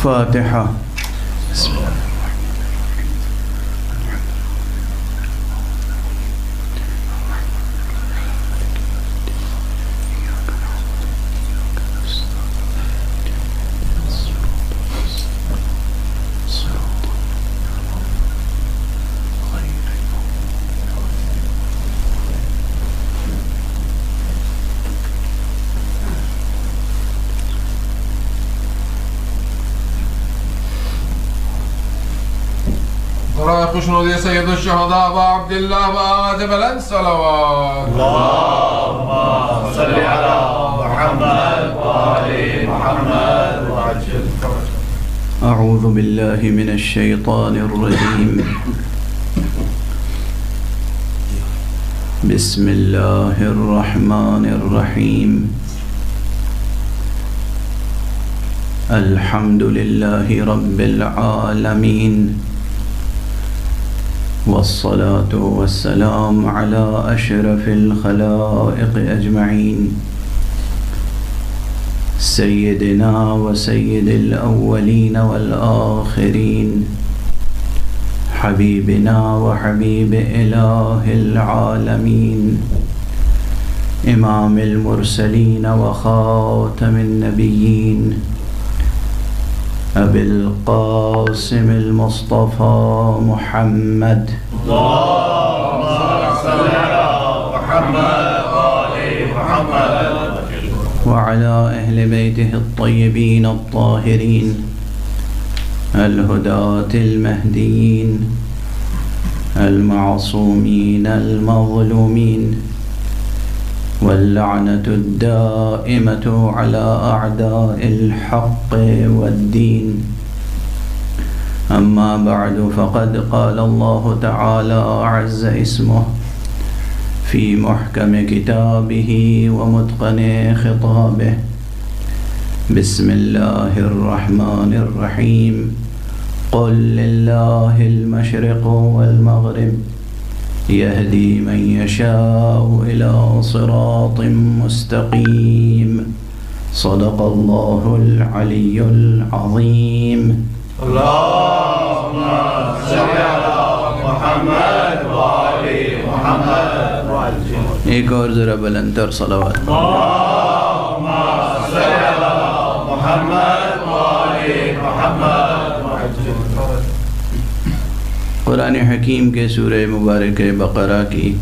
فاتحة. خوشنود سید الشهداء وعبد الله وآدم الصلوات. اللهم صل على محمد وآل محمد وعجل فرجهم. أعوذ بالله من الشيطان الرجيم. بسم الله الرحمن الرحيم. الحمد لله رب العالمين، والصلاة والسلام على أشرف الخلائق أجمعين، سيدنا وسيد الأولين والآخرين، حبيبنا وحبيب إله العالمين، إمام المرسلين وخاتم النبيين، أبي القاسم المصطفى محمد. اللهم صل على محمد وآل محمد وعلى أهل بيته الطيبين الطاهرين الهداة المهديين المعصومين المظلومين، واللعنة الدائمة على أعداء الحق والدين. أما بعد، فقد قال الله تعالى عز اسمه في محكم كتابه ومتقن خطابه. بسم الله الرحمن الرحيم. قل لله المشرق والمغرب، يهدي من يشاء إلى صراط مستقيم. صدق الله العلي العظيم. اللهم صل على محمد وآل محمد وعجل. ایک اور ذرا بلندتر صلوات. اللهم صل على محمد وآل محمد وعجل. قرآن حکیم کے سورہ مبارک بقرہ کی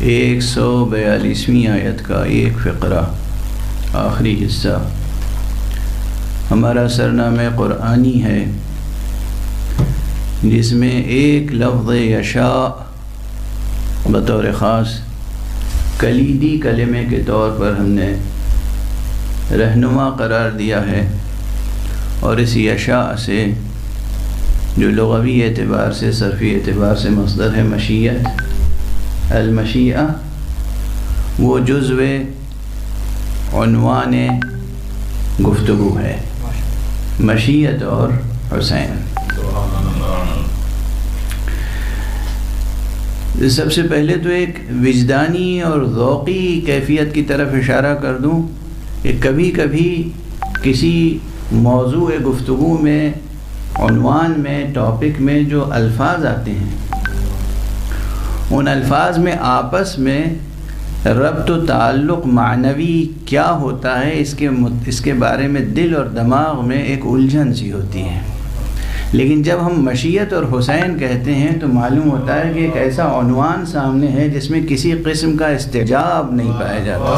142ویں آیت کا ایک فقرہ، آخری حصہ، ہمارا سرنامہ قرآنی ہے، جس میں ایک لفظ یشاء بطور خاص کلیدی کلمے کے طور پر ہم نے رہنما قرار دیا ہے، اور اس یشاء سے جو لغوی اعتبار سے، صرفی اعتبار سے مصدر ہے مشیت، المشیعہ، وہ جزو عنوان گفتگو ہے، مشیت اور حسین۔ سب سے پہلے تو ایک وجدانی اور ذوقی کیفیت کی طرف اشارہ کر دوں کہ کبھی کبھی کسی موضوع گفتگو میں، عنوان میں، ٹاپک میں جو الفاظ آتے ہیں، ان الفاظ میں آپس میں ربط و تعلق معنوی کیا ہوتا ہے، اس کے بارے میں دل اور دماغ میں ایک الجھن سی ہوتی ہے۔ لیکن جب ہم مشیت اور حسین کہتے ہیں تو معلوم ہوتا ہے کہ ایک ایسا عنوان سامنے ہے جس میں کسی قسم کا استجاب نہیں پایا جاتا،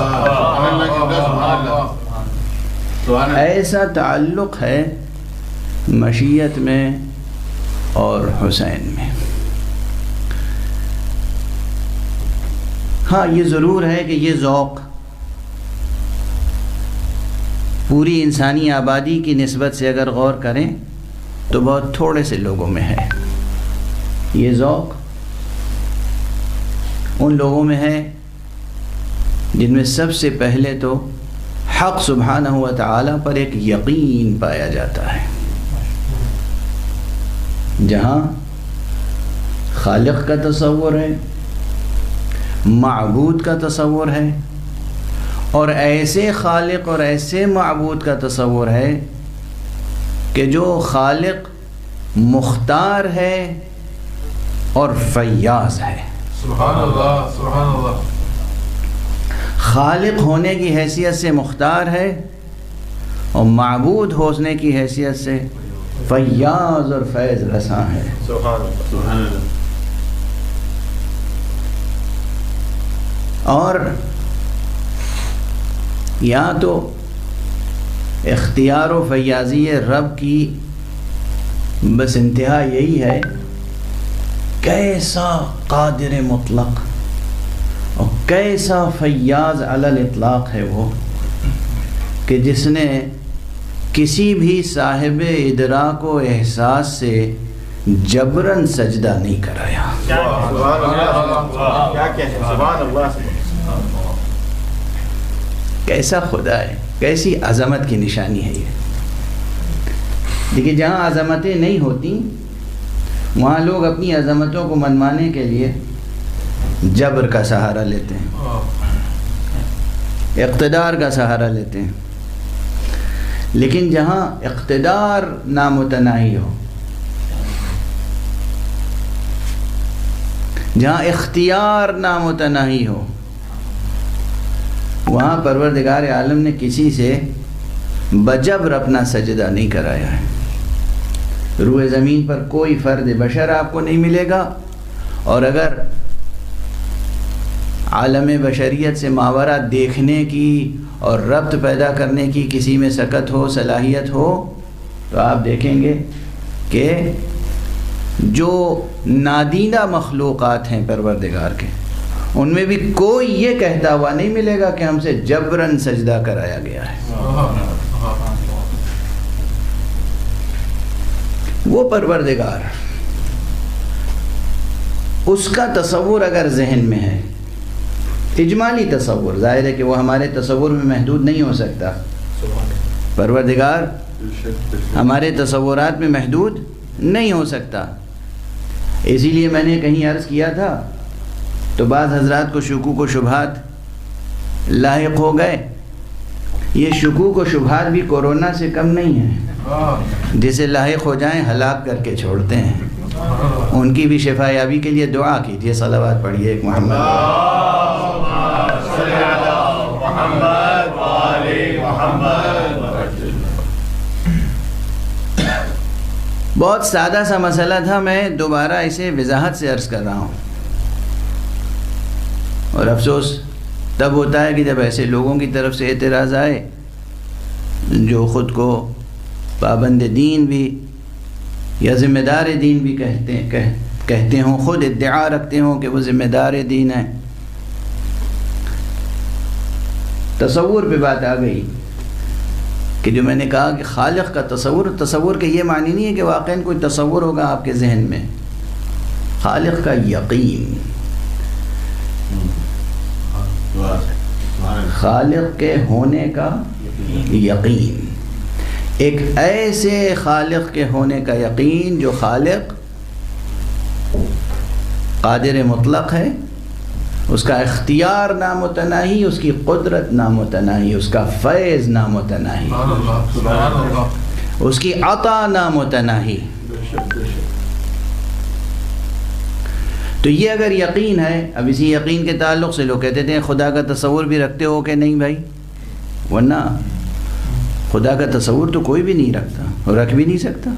ایسا تعلق ہے مشیت میں اور حسین میں۔ ہاں، یہ ضرور ہے کہ یہ ذوق پوری انسانی آبادی کی نسبت سے اگر غور کریں تو بہت تھوڑے سے لوگوں میں ہے۔ یہ ذوق ان لوگوں میں ہے جن میں سب سے پہلے تو حق سبحانہ و تعالی پر ایک یقین پایا جاتا ہے، جہاں خالق کا تصور ہے، معبود کا تصور ہے، اور ایسے خالق اور ایسے معبود کا تصور ہے کہ جو خالق مختار ہے اور فیاض ہے. سبحان اللہ سبحان اللہ. خالق ہونے کی حیثیت سے مختار ہے اور معبود ہونے کی حیثیت سے فیاض اور فیض رساں ہے. سبحان اللہ سبحان اللہ. اور یا تو اختیار و فیاضی رب کی بس انتہا یہی ہے، کیسا قادر مطلق اور کیسا فیاض علی الاطلاق ہے وہ، کہ جس نے کسی بھی صاحب ادراک و احساس سے جبراً سجدہ نہیں کرایا. سبحان اللہ. کیا کہتے ہیں سبحان اللہ. کیسا خدا ہے، کیسی عظمت کی نشانی ہے یہ. دیکھیے جہاں عظمتیں نہیں ہوتی وہاں لوگ اپنی عظمتوں کو منوانے کے لیے جبر کا سہارا لیتے ہیں، اقتدار کا سہارا لیتے ہیں. لیکن جہاں اقتدار نامتناہی ہو، جہاں اختیار نامتناہی ہو، وہاں پروردگار عالم نے کسی سے بجبر اپنا سجدہ نہیں کرایا ہے. روح زمین پر کوئی فرد بشر آپ کو نہیں ملے گا، اور اگر عالم بشریت سے ماورا دیکھنے کی اور ربط پیدا کرنے کی کسی میں سکت ہو، صلاحیت ہو، تو آپ دیکھیں گے کہ جو نادیدہ مخلوقات ہیں پروردگار کے، ان میں بھی کوئی یہ کہتا ہوا نہیں ملے گا کہ ہم سے جبراً سجدہ کرایا گیا ہے. وہ پروردگار، اس کا تصور اگر ذہن میں ہے، اجمالی تصور، ظاہر ہے کہ وہ ہمارے تصور میں محدود نہیں ہو سکتا. پروردگار ہمارے تصورات میں محدود نہیں ہو سکتا. اسی لیے میں نے کہیں عرض کیا تھا تو بعض حضرات کو شکوک و شبہات لاحق ہو گئے. یہ شکوک و شبہات بھی کورونا سے کم نہیں ہیں، جسے لاحق ہو جائیں ہلاک کر کے چھوڑتے ہیں. ان کی بھی شفا یابی کے لیے دعا کیجیے، صلوات پڑھیے ایک بہت سادہ سا مسئلہ تھا، میں دوبارہ اسے وضاحت سے عرض کر رہا ہوں. اور افسوس تب ہوتا ہے کہ جب ایسے لوگوں کی طرف سے اعتراض آئے جو خود کو پابند دین بھی یا ذمہ دار دین بھی کہتے ہوں، خود ادعا رکھتے ہوں کہ وہ ذمہ دار دین ہے. تصور پہ بات آ گئی کہ جو میں نے کہا کہ خالق کا تصور کے یہ معنی نہیں ہے کہ واقعاً کوئی تصور ہوگا آپ کے ذہن میں. خالق کا یقین، خالق کے ہونے کا یقین، ایک ایسے خالق کے ہونے کا یقین جو خالق قادر مطلق ہے، اس کا اختیار نامتناہی، اس کی قدرت نامتناہی، اس کا فیض نامتناہی، اس کی عطا نامتناہی. تو یہ اگر یقین ہے، اب اسی یقین کے تعلق سے لوگ کہتے تھے خدا کا تصور بھی رکھتے ہو کہ نہیں بھائی؟ ورنہ خدا کا تصور تو کوئی بھی نہیں رکھتا اور رکھ بھی نہیں سکتا.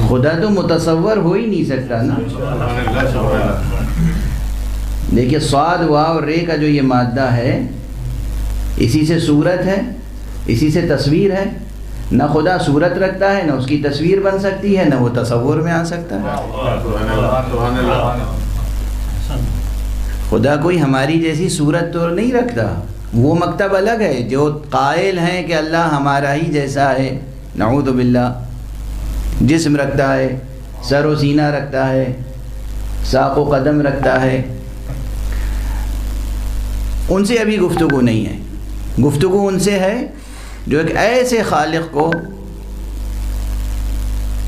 خدا تو متصور ہو ہی نہیں سکتا نا. دیکھیے صاد واو رے کا جو یہ مادہ ہے، اسی سے صورت ہے، اسی سے تصویر ہے. نہ خدا صورت رکھتا ہے، نہ اس کی تصویر بن سکتی ہے، نہ وہ تصور میں آ سکتا ہے. خدا کوئی ہماری جیسی صورت تو نہیں رکھتا. وہ مکتب الگ ہے جو قائل ہیں کہ اللہ ہمارا ہی جیسا ہے، نعوذ باللہ. جسم رکھتا ہے، سر و سینہ رکھتا ہے، ساق و قدم رکھتا ہے. ان سے ابھی گفتگو نہیں ہے. گفتگو ان سے ہے جو ایک ایسے خالق کو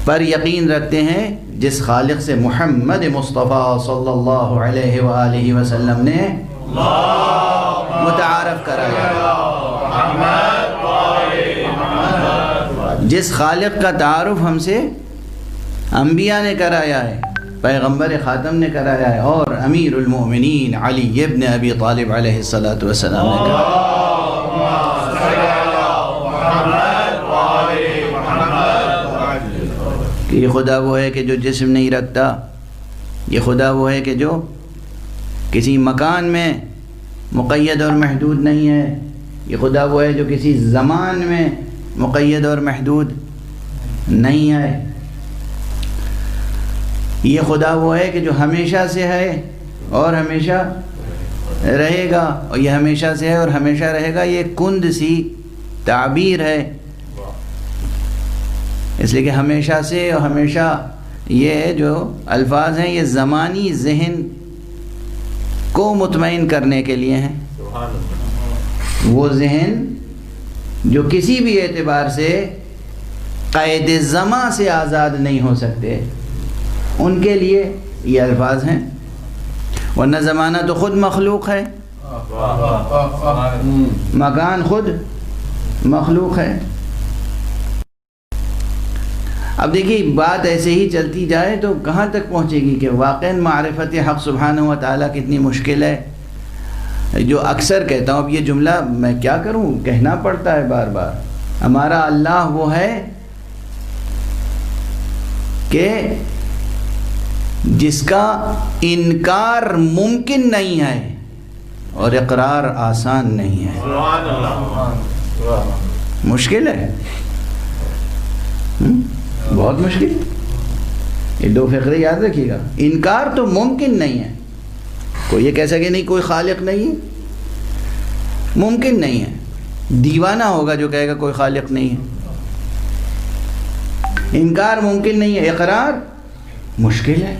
پر یقین رکھتے ہیں جس خالق سے محمد مصطفیٰ صلی اللہ علیہ وآلہ وسلم نے متعارف کرایا ہے۔ جس خالق کا تعارف ہم سے انبیاء نے کرایا ہے، پیغمبر خاتم نے کرایا ہے، اور امیر المومنین علی ابن ابی طالب علیہ السلام نے کرایا کہ یہ خدا وہ ہے کہ جو جسم نہیں رکھتا، یہ خدا وہ ہے کہ جو کسی مکان میں مقید اور محدود نہیں ہے، یہ خدا وہ ہے جو کسی زمان میں مقید اور محدود نہیں ہے، یہ خدا وہ ہے کہ جو ہمیشہ سے ہے اور ہمیشہ رہے گا، اور یہ ہمیشہ سے ہے اور ہمیشہ رہے گا۔ یہ کند سی تعبیر ہے، اس لیے کہ ہمیشہ سے اور ہمیشہ یہ جو الفاظ ہیں یہ زمانی ذہن کو مطمئن کرنے کے لیے ہیں۔ وہ ذہن جو کسی بھی اعتبار سے قید زماں سے آزاد نہیں ہو سکتے، ان کے لیے یہ الفاظ ہیں، ورنہ زمانہ تو خود مخلوق ہے، مکان خود مخلوق ہے۔ اب دیکھیے بات ایسے ہی چلتی جائے تو کہاں تک پہنچے گی کہ واقعاً معرفت حق سبحانہ و تعالیٰ کتنی مشکل ہے۔ جو اکثر کہتا ہوں، اب یہ جملہ میں کیا کروں، کہنا پڑتا ہے بار بار، ہمارا اللہ وہ ہے کہ جس کا انکار ممکن نہیں ہے اور اقرار آسان نہیں ہے۔ مشکل ہے، بہت مشکل۔ یہ دو فقرے یاد رکھیے گا، انکار تو ممکن نہیں ہے، کوئی یہ کہہ سکے نہیں کوئی خالق نہیں ہے، ممکن نہیں ہے، دیوانہ ہوگا جو کہے گا کوئی خالق نہیں ہے۔ انکار ممکن نہیں ہے، اقرار مشکل ہے،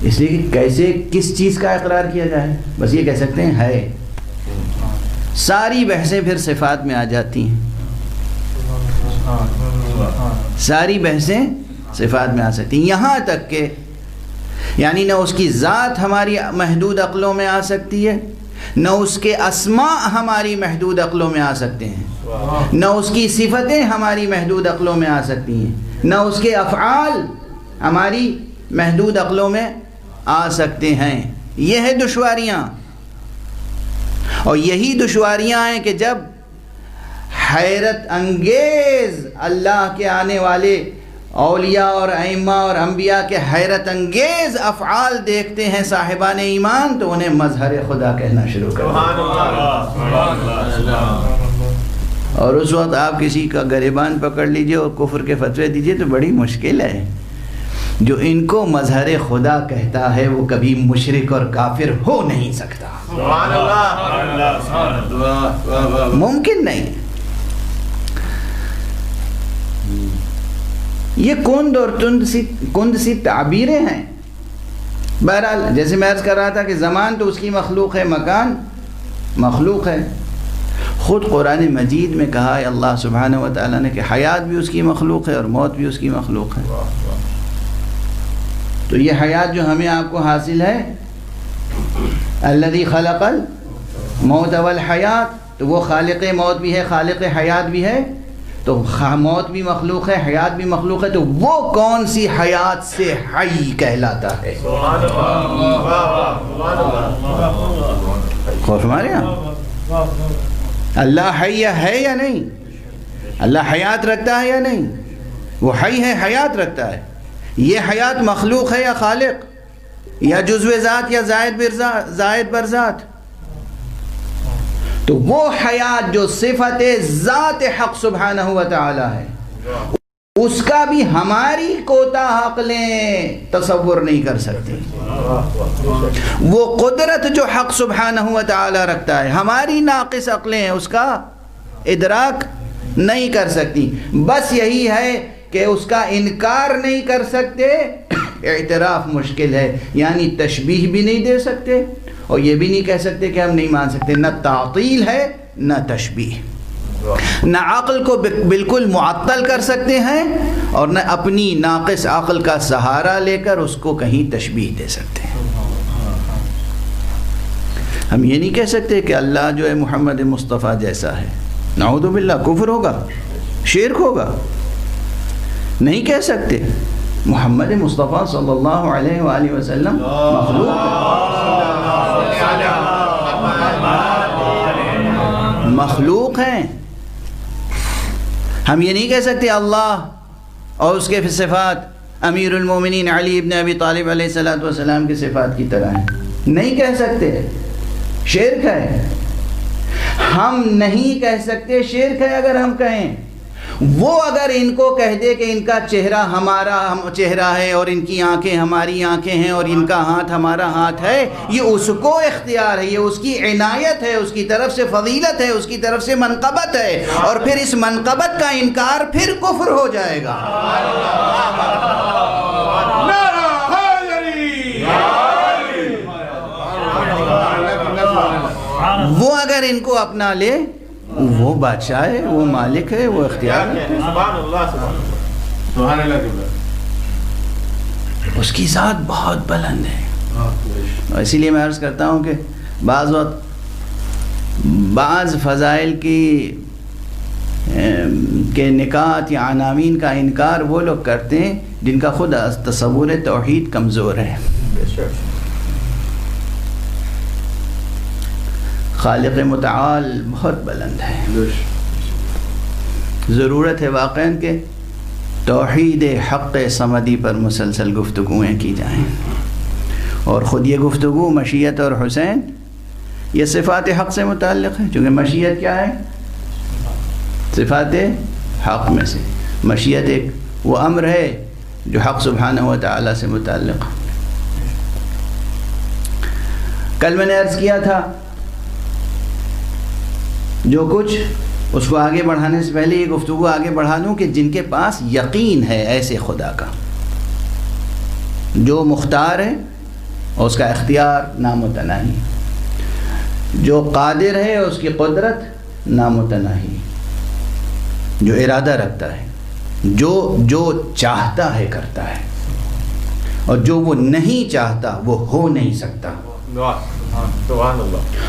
اس لیے کہ کیسے کس چیز کا اقرار کیا جائے، بس یہ کہہ سکتے ہیں ہے۔ ساری بحثیں پھر صفات میں آ جاتی ہیں، ساری بحثیں صفات میں آ سکتی ہیں، یہاں تک کہ یعنی نہ اس کی ذات ہماری محدود عقلوں میں آ سکتی ہے، نہ اس کے اسماء ہماری محدود عقلوں میں آ سکتے ہیں، نہ اس کی صفتیں ہماری محدود عقلوں میں آ سکتی ہیں، نہ اس کے افعال ہماری محدود عقلوں میں آ سکتے ہیں۔ یہ ہے دشواریاں، اور یہی دشواریاں ہیں کہ جب حیرت انگیز اللہ کے آنے والے اولیاء اور ائمہ اور انبیاء کے حیرت انگیز افعال دیکھتے ہیں صاحبان ایمان، تو انہیں مظہر خدا کہنا شروع کر دیں، اور اس وقت آپ کسی کا گریبان پکڑ لیجئے اور کفر کے فتوے دیجئے تو بڑی مشکل ہے۔ جو ان کو مظہر خدا کہتا ہے وہ کبھی مشرک اور کافر ہو نہیں سکتا، ممکن نہیں۔ یہ کند سی تعبیریں ہیں۔ بہرحال جیسے میں عرض کر رہا تھا کہ زمان تو اس کی مخلوق ہے، مکان مخلوق ہے۔ خود قرآن مجید میں کہا ہے اللہ سبحانہ و تعالیٰ نے کہ حیات بھی اس کی مخلوق ہے اور موت بھی اس کی مخلوق ہے۔ تو یہ حیات جو ہمیں آپ کو حاصل ہے، الذی خلق الموت والحیات، تو وہ خالق موت بھی ہے، خالق حیات بھی ہے، تو موت بھی مخلوق ہے، حیات بھی مخلوق ہے، تو وہ کون سی حیات سے حی کہلاتا ہے؟ خوف ہمارے یہاں اللہ حی ہے یا نہیں؟ اللہ حیات رکھتا ہے یا نہیں؟ وہ حی ہے، حیات رکھتا ہے۔ یہ حیات مخلوق ہے یا خالق، یا جزو ذات یا زائد بر ذات؟ تو وہ حیات جو صفت ذات حق سبحانہ و تعالی ہے، اس کا بھی ہماری کوتاہ عقلیں تصور نہیں کر سکتی۔ وہ قدرت جو حق سبحانہ و تعالی رکھتا ہے، ہماری ناقص عقلیں اس کا ادراک نہیں کر سکتی۔ بس یہی ہے کہ اس کا انکار نہیں کر سکتے، اعتراف مشکل ہے، یعنی تشبیہ بھی نہیں دے سکتے، اور یہ بھی نہیں کہہ سکتے کہ ہم نہیں مان سکتے۔ نہ تعطیل ہے نہ تشبیہ، نہ عقل کو بالکل معطل کر سکتے ہیں، اور نہ اپنی ناقص عقل کا سہارا لے کر اس کو کہیں تشبیہ دے سکتے ہیں۔ ہم یہ نہیں کہہ سکتے کہ اللہ جو ہے محمد مصطفیٰ جیسا ہے، نعوذ باللہ، کفر ہوگا، شرک ہوگا، نہیں کہہ سکتے۔ محمد مصطفیٰ صلی اللہ علیہ وآلہ وسلم مخلوق ہیں۔ ہم یہ نہیں کہہ سکتے اللہ اور اس کے صفات امیر المومنین علی ابن ابی طالب علیہ السلام کی صفات کی طرح ہیں، نہیں کہہ سکتے، شرک ہے۔ ہم نہیں کہہ سکتے، شرک ہے اگر ہم کہیں۔ وہ اگر ان کو کہہ دے کہ ان کا چہرہ ہمارا چہرہ ہے اور ان کی آنکھیں ہماری آنکھیں ہیں اور ان کا ہاتھ ہمارا ہاتھ ہے، یہ اس کو اختیار ہے، یہ اس کی عنایت ہے، اس کی طرف سے فضیلت ہے، اس کی طرف سے منقبت ہے، اور پھر اس منقبت کا انکار پھر کفر ہو جائے گا۔ وہ اگر ان کو اپنا لے، وہ بادشاہ ہے، وہ مالک ہے، وہ اختیار ہے، سبحان اللہ، اس کی ذات بہت بلند ہے۔ اور اسی لیے میں عرض کرتا ہوں کہ بعض وقت بعض فضائل کے نکات یا عناوین کا انکار وہ لوگ کرتے ہیں جن کا خود تصور توحید کمزور ہے۔ خالق متعال بہت بلند ہے، ضرورت ہے واقعاً کہ توحید حق صمدی پر مسلسل گفتگویں کی جائیں، اور خود یہ گفتگو مشیت اور حسین یہ صفات حق سے متعلق ہے، چونکہ مشیت کیا ہے؟ صفات حق میں سے مشیت ایک وہ امر ہے جو حق سبحانہ و تعالی سے متعلق ہے۔ کل میں نے عرض کیا تھا جو کچھ اس کو آگے بڑھانے سے پہلے یہ گفتگو آگے بڑھا لوں کہ جن کے پاس یقین ہے ایسے خدا کا، جو مختار ہے اور اس کا اختیار نامتناہی، جو قادر ہے اور اس کی قدرت نامتناہی، جو ارادہ رکھتا ہے، جو چاہتا ہے کرتا ہے، اور جو وہ نہیں چاہتا وہ ہو نہیں سکتا،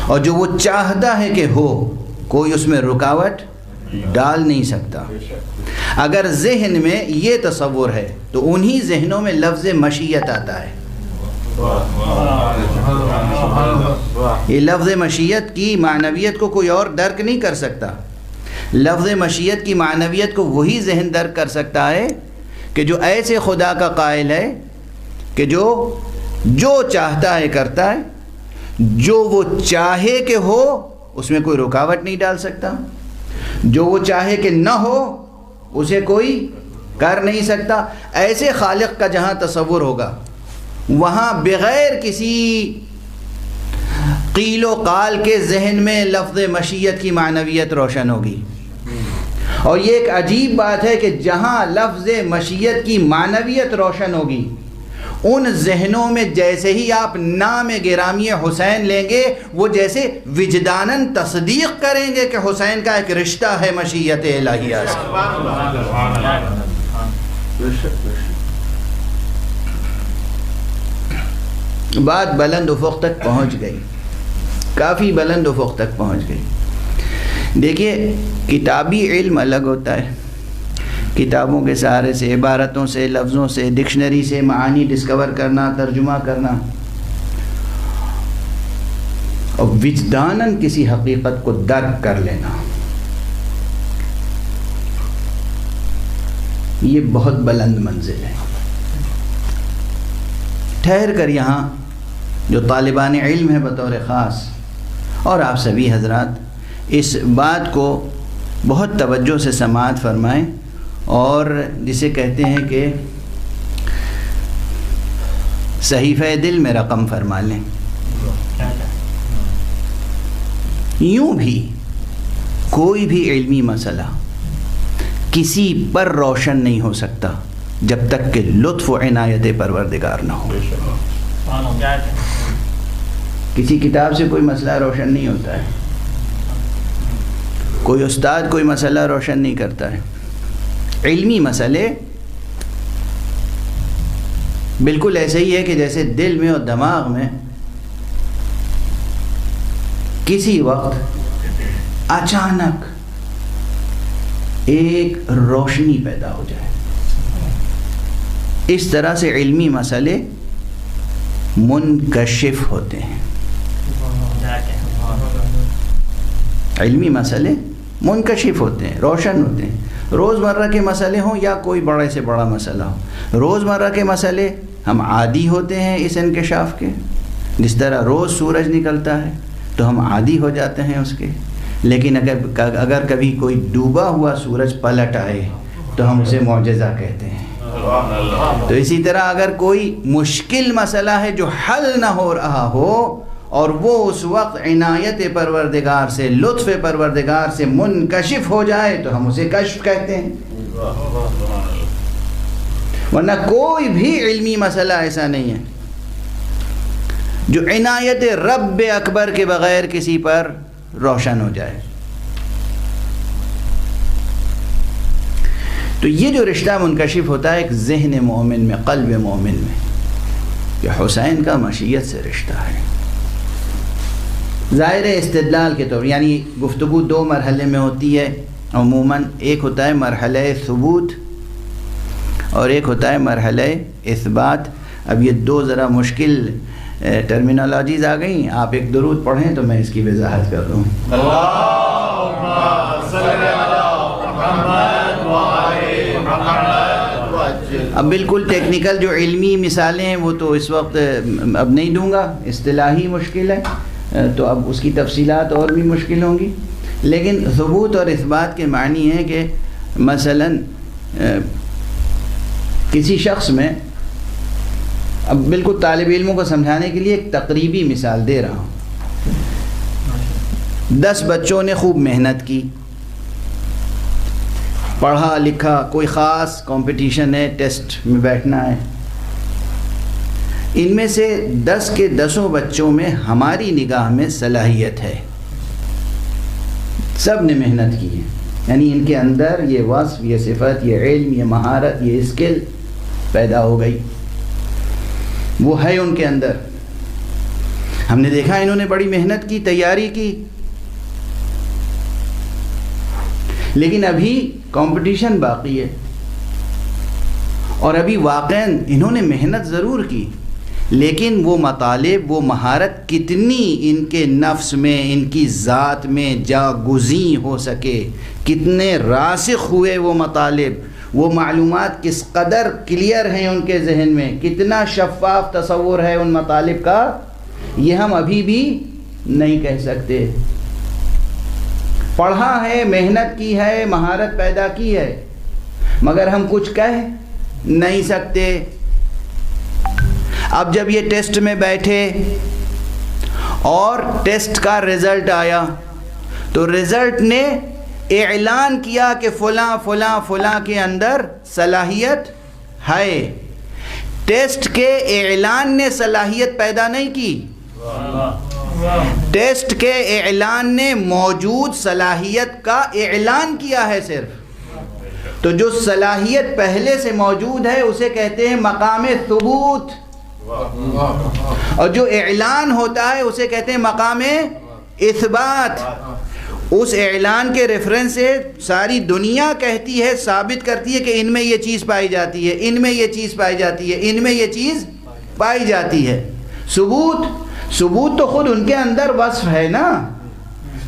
اور جو وہ چاہتا ہے کہ ہو کوئی اس میں رکاوٹ ڈال نہیں سکتا۔ اگر ذہن میں یہ تصور ہے تو انہی ذہنوں میں لفظ مشیت آتا ہے۔ یہ لفظ مشیت کی معنویت کو کوئی اور درک نہیں کر سکتا۔ لفظ مشیت کی معنویت کو وہی ذہن درک کر سکتا ہے کہ جو ایسے خدا کا قائل ہے کہ جو چاہتا ہے کرتا ہے، جو وہ چاہے کہ ہو اس میں کوئی رکاوٹ نہیں ڈال سکتا، جو وہ چاہے کہ نہ ہو اسے کوئی کر نہیں سکتا۔ ایسے خالق کا جہاں تصور ہوگا وہاں بغیر کسی قیل و قال کے ذہن میں لفظ مشیت کی معنویت روشن ہوگی۔ اور یہ ایک عجیب بات ہے کہ جہاں لفظ مشیت کی معنویت روشن ہوگی ان ذہنوں میں جیسے ہی آپ نام گرامی حسین لیں گے وہ جیسے وجداناً تصدیق کریں گے کہ حسین کا ایک رشتہ ہے مشیت الہیہ سے۔ بات بلند افق تک پہنچ گئی، کافی بلند افق تک پہنچ گئی۔ دیکھیے کتابی علم الگ ہوتا ہے، کتابوں کے سہارے سے، عبارتوں سے، لفظوں سے، ڈکشنری سے معانی ڈسکور کرنا، ترجمہ کرنا، اور وجداناً کسی حقیقت کو درک کر لینا، یہ بہت بلند منزل ہے۔ ٹھہر کر یہاں جو طالبان علم ہے بطور خاص اور آپ سبھی حضرات اس بات کو بہت توجہ سے سماعت فرمائیں، اور جسے کہتے ہیں کہ صحیفہ دل میں رقم فرما لیں۔ یوں بھی کوئی بھی علمی مسئلہ کسی پر روشن نہیں ہو سکتا جب تک کہ لطف و عنایت پروردگار نہ ہو۔ کسی کتاب سے کوئی مسئلہ روشن نہیں ہوتا ہے، کوئی استاد کوئی مسئلہ روشن نہیں کرتا ہے۔ علمی مسئلے بالکل ایسے ہی ہے کہ جیسے دل میں اور دماغ میں کسی وقت اچانک ایک روشنی پیدا ہو جائے. اس طرح سے علمی مسئلے منکشف ہوتے ہیں. علمی مسئلے منکشف ہوتے ہیں، روشن ہوتے ہیں. روزمرہ کے مسئلے ہوں یا کوئی بڑے سے بڑا مسئلہ ہو، روزمرہ کے مسئلے ہم عادی ہوتے ہیں اس انکشاف کے. جس طرح روز سورج نکلتا ہے تو ہم عادی ہو جاتے ہیں اس کے. لیکن اگر کبھی کوئی ڈوبا ہوا سورج پلٹ آئے تو ہم اسے معجزہ کہتے ہیں. تو اسی طرح اگر کوئی مشکل مسئلہ ہے جو حل نہ ہو رہا ہو اور وہ اس وقت عنایت پروردگار سے، لطف پروردگار سے منکشف ہو جائے تو ہم اسے کشف کہتے ہیں. ورنہ کوئی بھی علمی مسئلہ ایسا نہیں ہے جو عنایت رب اکبر کے بغیر کسی پر روشن ہو جائے. تو یہ جو رشتہ منکشف ہوتا ہے ایک ذہن مومن میں، قلب مومن میں، کہ حسین کا مشیت سے رشتہ ہے. ظاہر استدلال کے طور، یعنی گفتگو دو مرحلے میں ہوتی ہے عموماً. ایک ہوتا ہے مرحلہ ثبوت اور ایک ہوتا ہے مرحلہ اثبات. اب یہ دو ذرا مشکل ٹرمینالوجیز آ گئیں. آپ ایک درود پڑھیں تو میں اس کی وضاحت کر دوں. اللہم صلی علی محمد وآل محمد. اب بالکل ٹیکنیکل جو علمی مثالیں ہیں وہ تو اس وقت اب نہیں دوں گا، اصطلاحی مشکل ہے تو اب اس کی تفصیلات اور بھی مشکل ہوں گی. لیکن ثبوت اور اثبات کے معنی ہے کہ مثلاً کسی شخص میں، اب بالکل طالب علموں کو سمجھانے کے لیے ایک تقریبی مثال دے رہا ہوں. 10 بچوں نے خوب محنت کی، پڑھا لکھا، کوئی خاص کمپٹیشن ہے، ٹیسٹ میں بیٹھنا ہے. ان میں سے 10 کے 10 بچوں میں ہماری نگاہ میں صلاحیت ہے، سب نے محنت کی ہے. یعنی ان کے اندر یہ وصف، یہ صفت، یہ علم، یہ مہارت، یہ اسکل پیدا ہو گئی، وہ ہے ان کے اندر. ہم نے دیکھا انہوں نے بڑی محنت کی، تیاری کی، لیکن ابھی کمپٹیشن باقی ہے. اور ابھی واقعاً انہوں نے محنت ضرور کی، لیکن وہ مطالب، وہ مہارت کتنی ان کے نفس میں، ان کی ذات میں جاگزیں ہو سکے، کتنے راسخ ہوئے وہ مطالب، وہ معلومات کس قدر کلیئر ہیں ان کے ذہن میں، کتنا شفاف تصور ہے ان مطالب کا، یہ ہم ابھی بھی نہیں کہہ سکتے. پڑھا ہے، محنت کی ہے، مہارت پیدا کی ہے، مگر ہم کچھ کہہ نہیں سکتے. اب جب یہ ٹیسٹ میں بیٹھے اور ٹیسٹ کا رزلٹ آیا تو رزلٹ نے اعلان کیا کہ فلاں فلاں فلاں کے اندر صلاحیت ہے. ٹیسٹ کے اعلان نے صلاحیت پیدا نہیں کی، ٹیسٹ کے اعلان نے موجود صلاحیت کا اعلان کیا ہے صرف. تو جو صلاحیت پہلے سے موجود ہے اسے کہتے ہیں مقام ثبوت، اور جو اعلان ہوتا ہے اسے کہتے ہیں مقام اثبات. اس اعلان کے ریفرنس سے ساری دنیا کہتی ہے، ثابت کرتی ہے کہ ان میں یہ چیز پائی جاتی ہے، ان میں یہ چیز پائی جاتی ہے، ان میں یہ چیز پائی جاتی ہے. ثبوت تو خود ان کے اندر وصف ہے نا،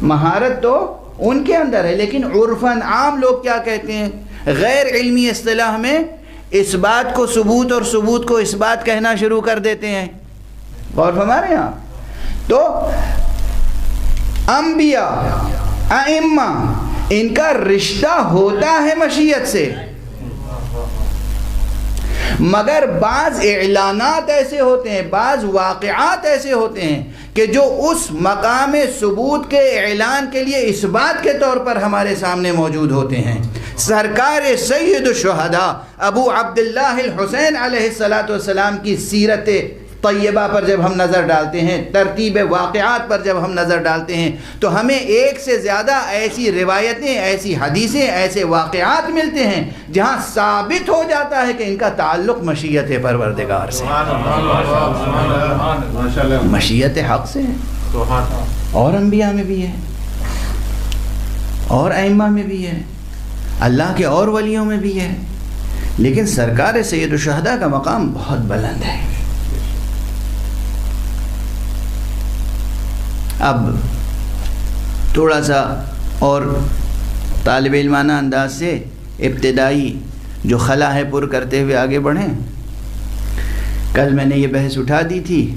مہارت تو ان کے اندر ہے. لیکن عرفاً عام لوگ کیا کہتے ہیں، غیر علمی اصطلاح میں اس بات کو ثبوت اور ثبوت کو اس بات کہنا شروع کر دیتے ہیں. غور ہمارے یہاں تو انبیاء، ائمہ، ان کا رشتہ ہوتا ہے مشیت سے، مگر بعض اعلانات ایسے ہوتے ہیں، بعض واقعات ایسے ہوتے ہیں کہ جو اس مقام ثبوت کے اعلان کے لیے اس بات کے طور پر ہمارے سامنے موجود ہوتے ہیں. سرکار سید الشہداء ابو عبداللہ الحسین علیہ السلام کی سیرت طیبہ پر جب ہم نظر ڈالتے ہیں، ترتیب واقعات پر جب ہم نظر ڈالتے ہیں، تو ہمیں ایک سے زیادہ ایسی روایتیں، ایسی حدیثیں، ایسے واقعات ملتے ہیں جہاں ثابت ہو جاتا ہے کہ ان کا تعلق مشیت پروردگار سے، مشیت حق سے ہے. اور انبیاء میں بھی ہے، اور ائمہ میں بھی ہے، اللہ کے اور ولیوں میں بھی ہے، لیکن سرکار سید الشہداء کا مقام بہت بلند ہے۔ اب تھوڑا سا اور طالب علمانہ انداز سے ابتدائی جو خلا ہے پر کرتے ہوئے آگے بڑھیں۔ کل میں نے یہ بحث اٹھا دی تھی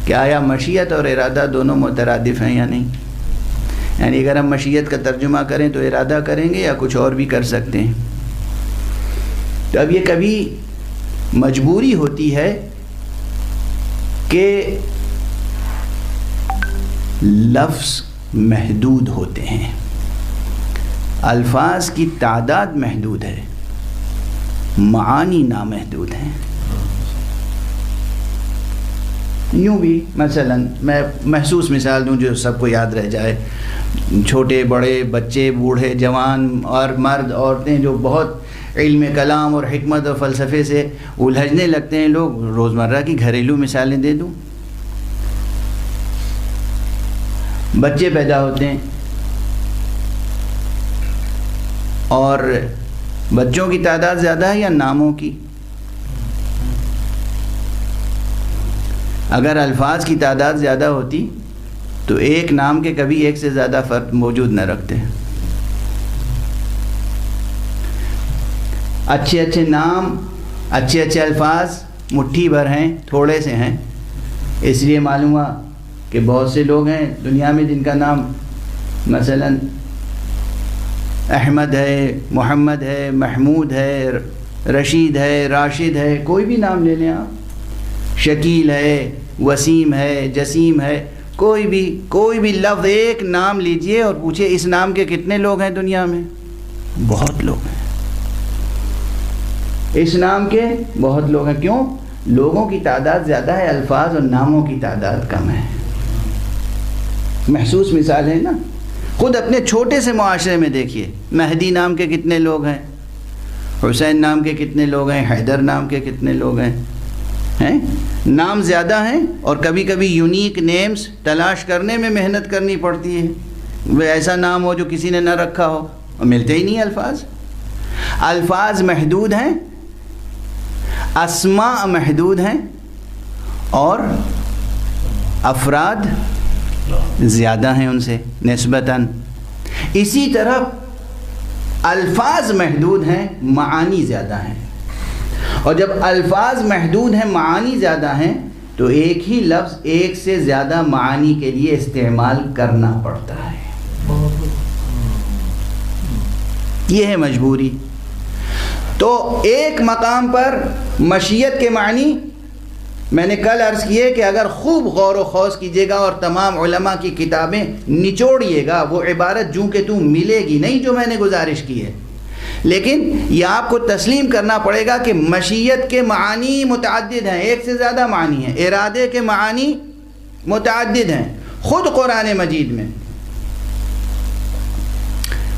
کہ آیا مشیت اور ارادہ دونوں مترادف ہیں یا نہیں، یعنی اگر ہم مشیت کا ترجمہ کریں تو ارادہ کریں گے یا کچھ اور بھی کر سکتے ہیں۔ تو اب یہ کبھی مجبوری ہوتی ہے کہ لفظ محدود ہوتے ہیں، الفاظ کی تعداد محدود ہے، معانی نامحدود ہیں۔ یوں بھی مثلا میں محسوس مثال دوں جو سب کو یاد رہ جائے، چھوٹے بڑے بچے بوڑھے جوان اور مرد عورتیں جو بہت علم کلام اور حکمت اور فلسفے سے الجھنے لگتے ہیں، لوگ روزمرہ کی گھریلو مثالیں دے دوں۔ بچے پیدا ہوتے ہیں اور بچوں کی تعداد زیادہ ہے یا ناموں کی؟ اگر الفاظ کی تعداد زیادہ ہوتی تو ایک نام کے کبھی ایک سے زیادہ فرد موجود نہ رکھتے۔ اچھے اچھے نام، اچھے اچھے الفاظ مٹھی بھر ہیں، تھوڑے سے ہیں، اس لیے معلوم ہوا کہ بہت سے لوگ ہیں دنیا میں جن کا نام مثلا احمد ہے، محمد ہے، محمود ہے، رشید ہے، راشد ہے، کوئی بھی نام لے لیں آپ، شکیل ہے، وسیم ہے، جسیم ہے، کوئی بھی لفظ ایک نام لیجئے اور پوچھے اس نام کے کتنے لوگ ہیں دنیا میں؟ بہت لوگ ہیں، اس نام کے بہت لوگ ہیں۔ کیوں؟ لوگوں کی تعداد زیادہ ہے، الفاظ اور ناموں کی تعداد کم ہے۔ محسوس مثال ہے نا، خود اپنے چھوٹے سے معاشرے میں دیکھیے، مہدی نام کے کتنے لوگ ہیں، حسین نام کے کتنے لوگ ہیں، حیدر نام کے کتنے لوگ ہیں؟ نام زیادہ ہیں اور کبھی کبھی یونیک نیمز تلاش کرنے میں محنت کرنی پڑتی ہے، وہ ایسا نام ہو جو کسی نے نہ رکھا ہو، اور ملتے ہی نہیں الفاظ محدود ہیں، اسماء محدود ہیں، اور افراد زیادہ ہیں ان سے نسبتاً۔ اسی طرح الفاظ محدود ہیں، معانی زیادہ ہیں، اور جب الفاظ محدود ہیں، معانی زیادہ ہیں، تو ایک ہی لفظ ایک سے زیادہ معانی کے لیے استعمال کرنا پڑتا ہے۔ یہ ہے مجبوری۔ تو ایک مقام پر مشیت کے معنی میں نے کل عرض کیے کہ اگر خوب غور و خوض کیجیے گا اور تمام علماء کی کتابیں نچوڑیے گا، وہ عبارت جوں کہ توں ملے گی نہیں جو میں نے گزارش کی ہے، لیکن یہ آپ کو تسلیم کرنا پڑے گا کہ مشیت کے معانی متعدد ہیں، ایک سے زیادہ معنی ہیں، ارادے کے معانی متعدد ہیں۔ خود قرآن مجید میں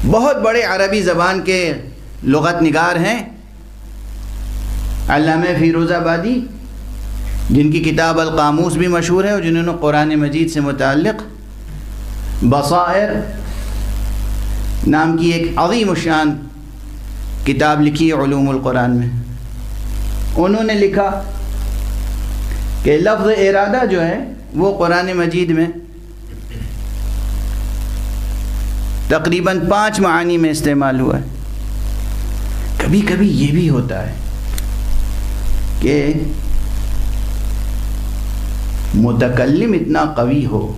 بہت بڑے عربی زبان کے لغت نگار ہیں، علامہ فیروز آبادی، جن کی کتاب القاموس بھی مشہور ہے، اور جنہوں نے قرآن مجید سے متعلق بصائر نام کی ایک عظیم الشان کتاب لکھی ہے علوم القرآن میں۔ انہوں نے لکھا کہ لفظ ارادہ جو ہے وہ قرآن مجید میں تقریباً 5 معانی میں استعمال ہوا ہے۔ کبھی کبھی یہ بھی ہوتا ہے کہ متکلم اتنا قوی ہو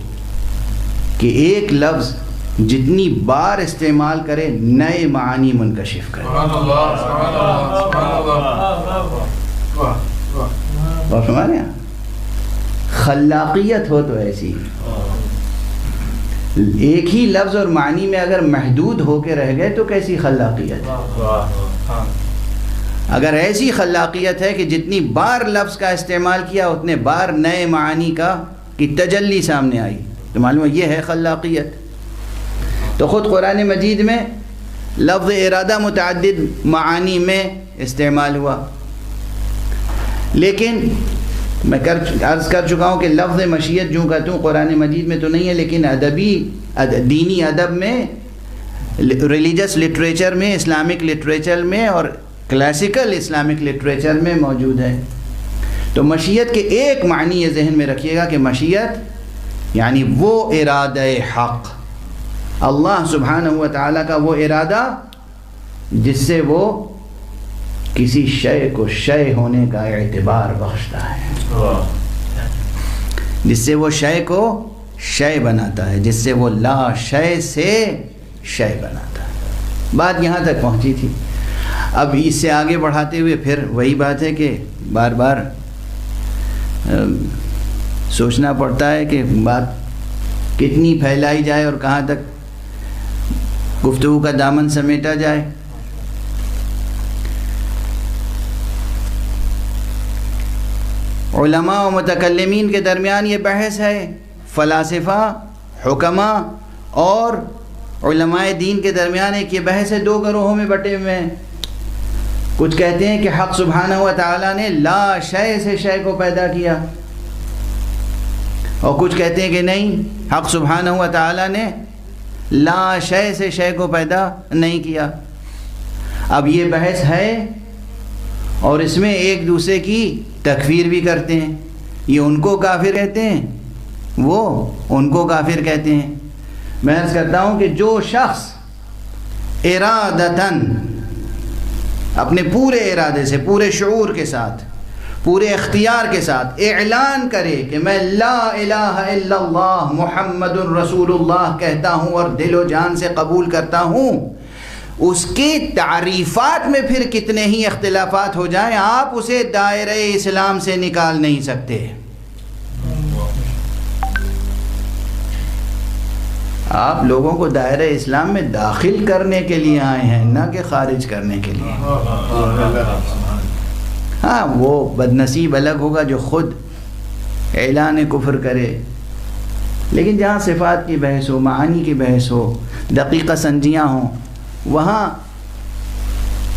کہ ایک لفظ جتنی بار استعمال کرے نئے معانی منکشف کرے۔ سبحان اللہ، سبحان اللہ، سبحان اللہ۔ اور ہمارے یہاں خلاقیت ہو تو ایسی، ایک ہی لفظ اور معنی میں اگر محدود ہو کے رہ گئے تو کیسی خلاقیت ہے؟ اگر ایسی خلاقیت ہے کہ جتنی بار لفظ کا استعمال کیا اتنے بار نئے معانی کی تجلی سامنے آئی، تو معلوم ہے یہ ہے خلاقیت۔ تو خود قرآن مجید میں لفظ ارادہ متعدد معانی میں استعمال ہوا، لیکن میں عرض کر چکا ہوں کہ لفظ مشیت جو کہتا ہوں قرآن مجید میں تو نہیں ہے، لیکن دینی ادب میں، ریلیجس لٹریچر میں، اسلامک لٹریچر میں اور کلاسیکل اسلامک لٹریچر میں موجود ہے۔ تو مشیت کے ایک معنی یہ ذہن میں رکھیے گا کہ مشیت یعنی وہ ارادہ حق، اللہ سبحانہ و تعالیٰ کا وہ ارادہ جس سے وہ کسی شے کو شے ہونے کا اعتبار بخشتا ہے، جس سے وہ شے کو شے بناتا ہے، جس سے وہ لا شے سے شے بناتا ہے۔ بات یہاں تک پہنچی تھی۔ اب اس سے آگے بڑھاتے ہوئے پھر وہی بات ہے کہ بار بار سوچنا پڑتا ہے کہ بات کتنی پھیلائی جائے اور کہاں تک گفتگو کا دامن سمیٹا جائے۔ علماء و متکلمین کے درمیان یہ بحث ہے، فلاسفہ، حکماء اور علماء دین کے درمیان ایک یہ بحث ہے، دو گروہوں میں بٹے ہوئے ہیں۔ کچھ کہتے ہیں کہ حق سبحانہ و تعالیٰ نے لا شے سے شے کو پیدا کیا، اور کچھ کہتے ہیں کہ نہیں، حق سبحانہ و تعالیٰ نے لا شے سے شے کو پیدا نہیں کیا۔ اب یہ بحث ہے اور اس میں ایک دوسرے کی تکفیر بھی کرتے ہیں، یہ ان کو کافر کہتے ہیں، وہ ان کو کافر کہتے ہیں۔ میں عرض کرتا ہوں کہ جو شخص ارادتاً اپنے پورے ارادے سے، پورے شعور کے ساتھ، پورے اختیار کے ساتھ اعلان کرے کہ میں لا الہ الا اللہ محمد الرسول اللہ کہتا ہوں اور دل و جان سے قبول کرتا ہوں، اس کی تعریفات میں پھر کتنے ہی اختلافات ہو جائیں، آپ اسے دائرہ اسلام سے نکال نہیں سکتے۔ آپ لوگوں کو دائرہ اسلام میں داخل کرنے کے لیے آئے ہیں، نہ کہ خارج کرنے کے لیے۔ ہاں، وہ بدنصیب الگ ہوگا جو خود اعلان کفر کرے، لیکن جہاں صفات کی بحث ہو، معانی کی بحث ہو، دقیقہ سنجیاں ہوں، وہاں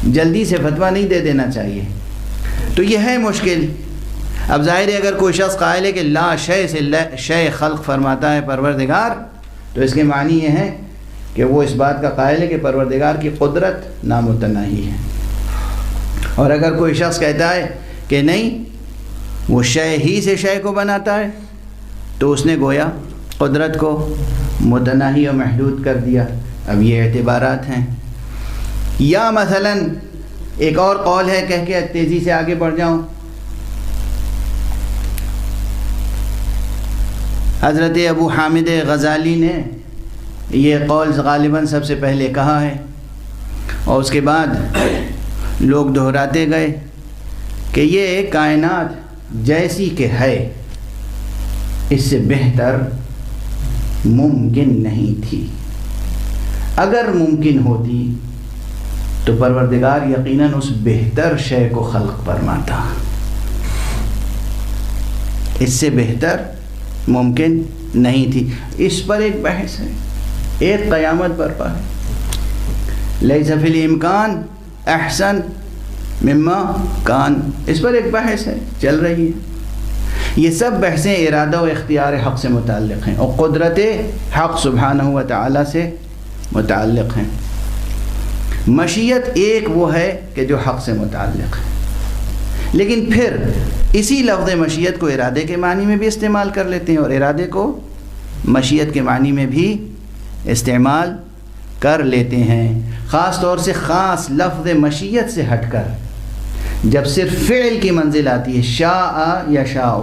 جلدی سے فتویٰ نہیں دے دینا چاہیے۔ تو یہ ہے مشکل۔ اب ظاہر ہے اگر کوئی شخص قائل ہے کہ لا شے سے شے خلق فرماتا ہے پروردگار، تو اس کے معنی یہ ہے کہ وہ اس بات کا قائل ہے کہ پروردگار کی قدرت نامتناہی ہے۔ اور اگر کوئی شخص کہتا ہے کہ نہیں، وہ شے ہی سے شے کو بناتا ہے، تو اس نے گویا قدرت کو متناہی و محدود کر دیا۔ اب یہ اعتبارات ہیں۔ یا مثلا ایک اور قول ہے، کہہ کے تیزی سے آگے بڑھ جاؤں، حضرت ابو حامد غزالی نے یہ قول غالباً سب سے پہلے کہا ہے، اور اس کے بعد لوگ دہراتے گئے کہ یہ کائنات جیسی کہ ہے، اس سے بہتر ممکن نہیں تھی۔ اگر ممکن ہوتی تو پروردگار یقیناً اس بہتر شے کو خلق فرماتا، اس سے بہتر ممکن نہیں تھی۔ اس پر ایک بحث ہے، ایک قیامت برپا ہے، لیس فی الامکان احسن مما کان، اس پر ایک بحث ہے، چل رہی ہے۔ یہ سب بحثیں ارادہ و اختیار حق سے متعلق ہیں اور قدرت حق سبحانہ و تعالی سے متعلق ہیں۔ مشیت ایک وہ ہے کہ جو حق سے متعلق ہے، لیکن پھر اسی لفظ مشیت کو ارادے کے معنی میں بھی استعمال کر لیتے ہیں اور ارادے کو مشیت کے معنی میں بھی استعمال کر لیتے ہیں۔ خاص طور سے خاص لفظ مشیت سے ہٹ کر جب صرف فعل کی منزل آتی ہے، شاء یشاء،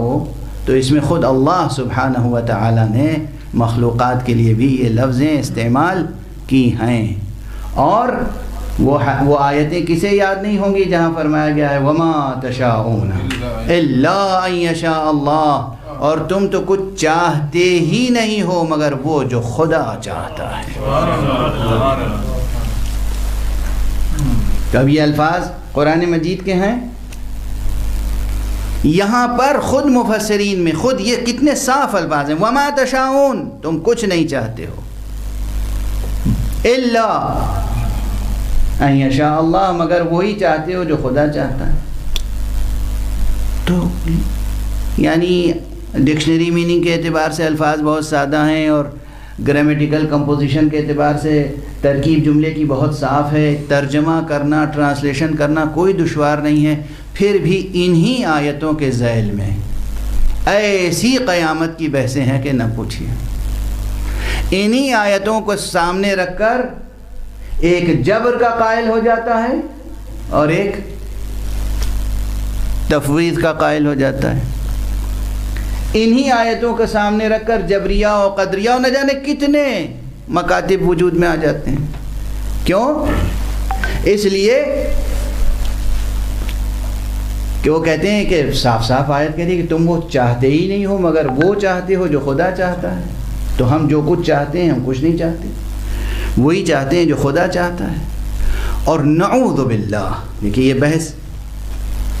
تو اس میں خود اللہ سبحانہ و تعالی نے مخلوقات کے لیے بھی یہ لفظیں استعمال کی ہیں۔ اور وہ آیتیں کسے یاد نہیں ہوں گی جہاں فرمایا گیا ہے وَمَا تَشَاءُونَ إِلَّا أَن يَشَاءَ اللَّهُ، اور تم تو کچھ چاہتے ہی نہیں ہو مگر وہ جو خدا چاہتا ہے۔ کب یہ الفاظ قرآن مجید کے ہیں؟ یہاں پر خود مفسرین میں خود یہ کتنے صاف الفاظ ہیں، وَمَا تَشَاءُونَ، تم کچھ نہیں چاہتے ہو، إِلَّا أَن يَشَاءَ اللَّهُ، مگر وہی چاہتے ہو جو خدا چاہتا ہے۔ تو یعنی ڈکشنری میننگ کے اعتبار سے الفاظ بہت سادہ ہیں اور گرامیٹیکل کمپوزیشن کے اعتبار سے ترکیب جملے کی بہت صاف ہے، ترجمہ کرنا، ٹرانسلیشن کرنا کوئی دشوار نہیں ہے، پھر بھی انہی آیتوں کے ذیل میں ایسی قیامت کی بحثیں ہیں کہ نہ پوچھیے۔ انہی آیتوں کو سامنے رکھ کر ایک جبر کا قائل ہو جاتا ہے اور ایک تفویض کا قائل ہو جاتا ہے۔ انہی آیتوں کے سامنے رکھ کر جبریہ و قدریہ و نہ جانے کتنے مکاتب وجود میں آ جاتے ہیں۔ کیوں؟ اس لیے کہ وہ کہتے ہیں کہ صاف صاف آیت کہتی ہے کہ تم وہ چاہتے ہی نہیں ہو مگر وہ چاہتے ہو جو خدا چاہتا ہے، تو ہم جو کچھ چاہتے ہیں ہم کچھ نہیں چاہتے، وہی چاہتے ہیں جو خدا چاہتا ہے۔ اور نعوذ باللہ، دیکھیے یہ بحث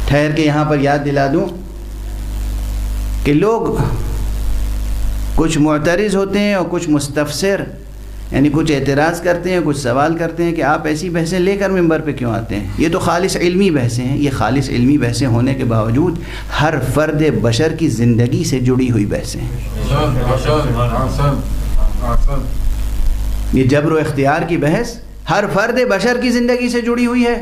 ٹھہر کے یہاں پر یاد دلا دوں کہ لوگ کچھ معترض ہوتے ہیں اور کچھ مستفسر، یعنی کچھ اعتراض کرتے ہیں، کچھ سوال کرتے ہیں کہ آپ ایسی بحثیں لے کر ممبر پہ کیوں آتے ہیں؟ یہ تو خالص علمی بحثیں ہیں۔ یہ خالص علمی بحثیں ہونے کے باوجود ہر فرد بشر کی زندگی سے جڑی ہوئی بحثیں ہیں۔ یہ جبر و اختیار کی بحث ہر فرد بشر کی زندگی سے جڑی ہوئی ہے۔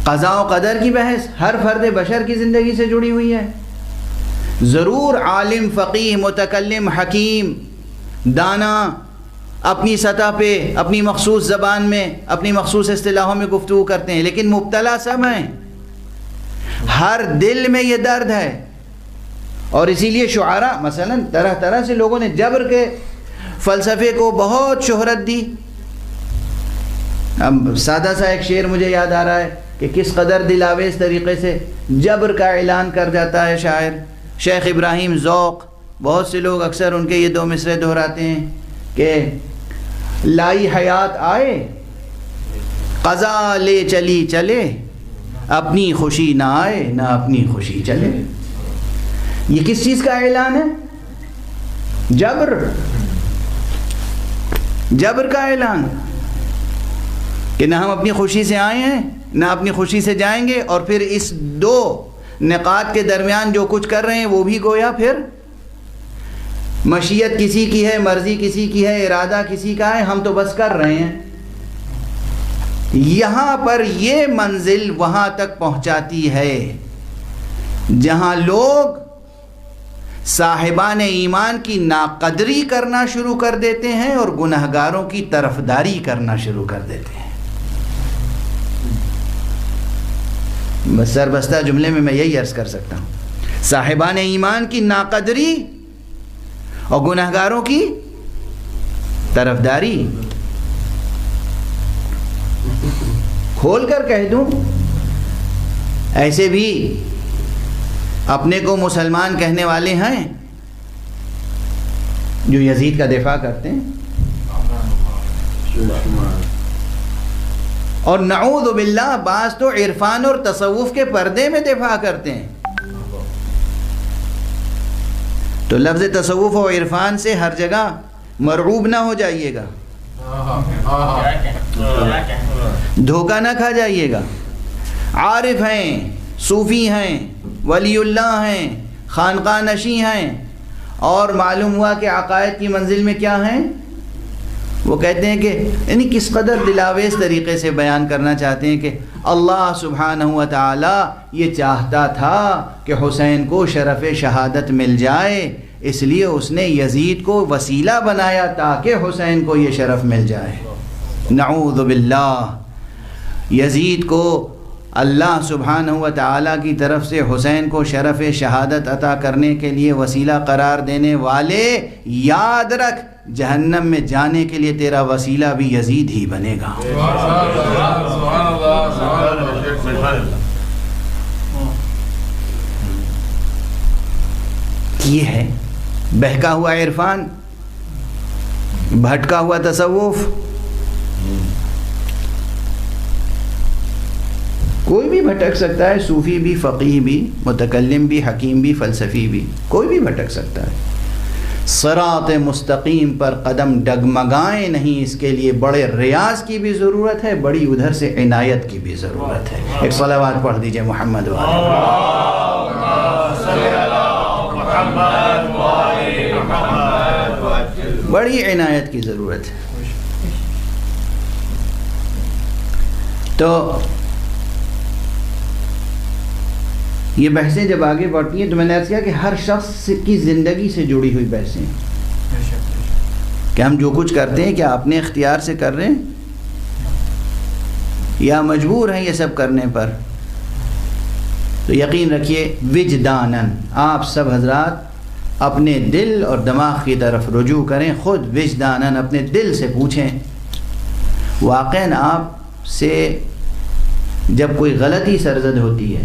قضاء و قدر کی بحث ہر فرد بشر کی زندگی سے جڑی ہوئی ہے۔ ضرور عالم، فقیہ، متکلم، حکیم، دانا اپنی سطح پہ اپنی مخصوص زبان میں اپنی مخصوص اصطلاحوں میں گفتگو کرتے ہیں، لیکن مبتلا سب ہیں۔ ہر دل میں یہ درد ہے، اور اسی لیے شعراء مثلا طرح طرح سے لوگوں نے جبر کے فلسفے کو بہت شہرت دی۔ اب سادہ سا ایک شعر مجھے یاد آ رہا ہے کہ کس قدر دلاویز طریقے سے جبر کا اعلان کر جاتا ہے شاعر شیخ ابراہیم ذوق۔ بہت سے لوگ اکثر ان کے یہ دو مصرے دہراتے ہیں کہ لائی حیات آئے، قضا لے چلی چلے، اپنی خوشی نہ آئے نہ اپنی خوشی چلے۔ یہ کس چیز کا اعلان ہے؟ جبر کا اعلان کہ نہ ہم اپنی خوشی سے آئے ہیں نہ اپنی خوشی سے جائیں گے، اور پھر اس دو نقاط کے درمیان جو کچھ کر رہے ہیں وہ بھی گویا پھر مشیت کسی کی ہے، مرضی کسی کی ہے، ارادہ کسی کا ہے، ہم تو بس کر رہے ہیں۔ یہاں پر یہ منزل وہاں تک پہنچاتی ہے جہاں لوگ صاحبان ایمان کی ناقدری کرنا شروع کر دیتے ہیں اور گنہگاروں کی طرفداری کرنا شروع کر دیتے ہیں۔ بس سربستہ جملے میں یہی عرض کر سکتا ہوں، صاحبان ایمان کی ناقدری اور گنہگاروں کی طرفداری۔ کھول کر کہہ دوں، ایسے بھی اپنے کو مسلمان کہنے والے ہیں جو یزید کا دفاع کرتے ہیں، اور نعوذ باللہ بعض تو عرفان اور تصوف کے پردے میں دفاع کرتے ہیں۔ تو لفظ تصوف و عرفان سے ہر جگہ مرعوب نہ ہو جائیے گا، دھوکہ نہ کھا جائیے گا۔ عارف ہیں، صوفی ہیں، ولی اللہ ہیں، خانقاہ نشیں ہیں، اور معلوم ہوا کہ عقائد کی منزل میں کیا ہیں؟ وہ کہتے ہیں کہ یعنی کس قدر دلاویز طریقے سے بیان کرنا چاہتے ہیں کہ اللہ سبحانہ و تعالی یہ چاہتا تھا کہ حسین کو شرف شہادت مل جائے، اس لیے اس نے یزید کو وسیلہ بنایا تاکہ حسین کو یہ شرف مل جائے۔ نعوذ باللہ، یزید کو اللہ سبحانہ و تعالی کی طرف سے حسین کو شرف شہادت عطا کرنے کے لیے وسیلہ قرار دینے والے، یاد رکھ جہنم میں جانے کے لیے تیرا وسیلہ بھی یزید ہی بنے گا۔ یہ ہے بہکا ہوا عرفان، بھٹکا ہوا تصوف۔ کوئی بھی بھٹک سکتا ہے، صوفی بھی، فقیہ بھی، متکلم بھی، حکیم بھی، فلسفی بھی، کوئی بھی بھٹک سکتا ہے۔ صراط مستقیم پر قدم ڈگمگائیں نہیں، اس کے لیے بڑے ریاض کی بھی ضرورت ہے، بڑی ادھر سے عنایت کی بھی ضرورت ہے۔ ایک صلوات پڑھ دیجئے محمد بڑی عنایت کی ضرورت ہے۔ تو یہ بحثیں جب آگے بڑھتی ہیں تو میں نے عرض کیا کہ ہر شخص کی زندگی سے جڑی ہوئی بحثیں ہیں کہ ہم جو کچھ کرتے ہیں کیا اپنے اختیار سے کر رہے ہیں یا مجبور ہیں یہ سب کرنے پر۔ تو یقین رکھیے وجداناً آپ سب حضرات اپنے دل اور دماغ کی طرف رجوع کریں، خود وجداناً اپنے دل سے پوچھیں واقعاً آپ سے جب کوئی غلطی سرزد ہوتی ہے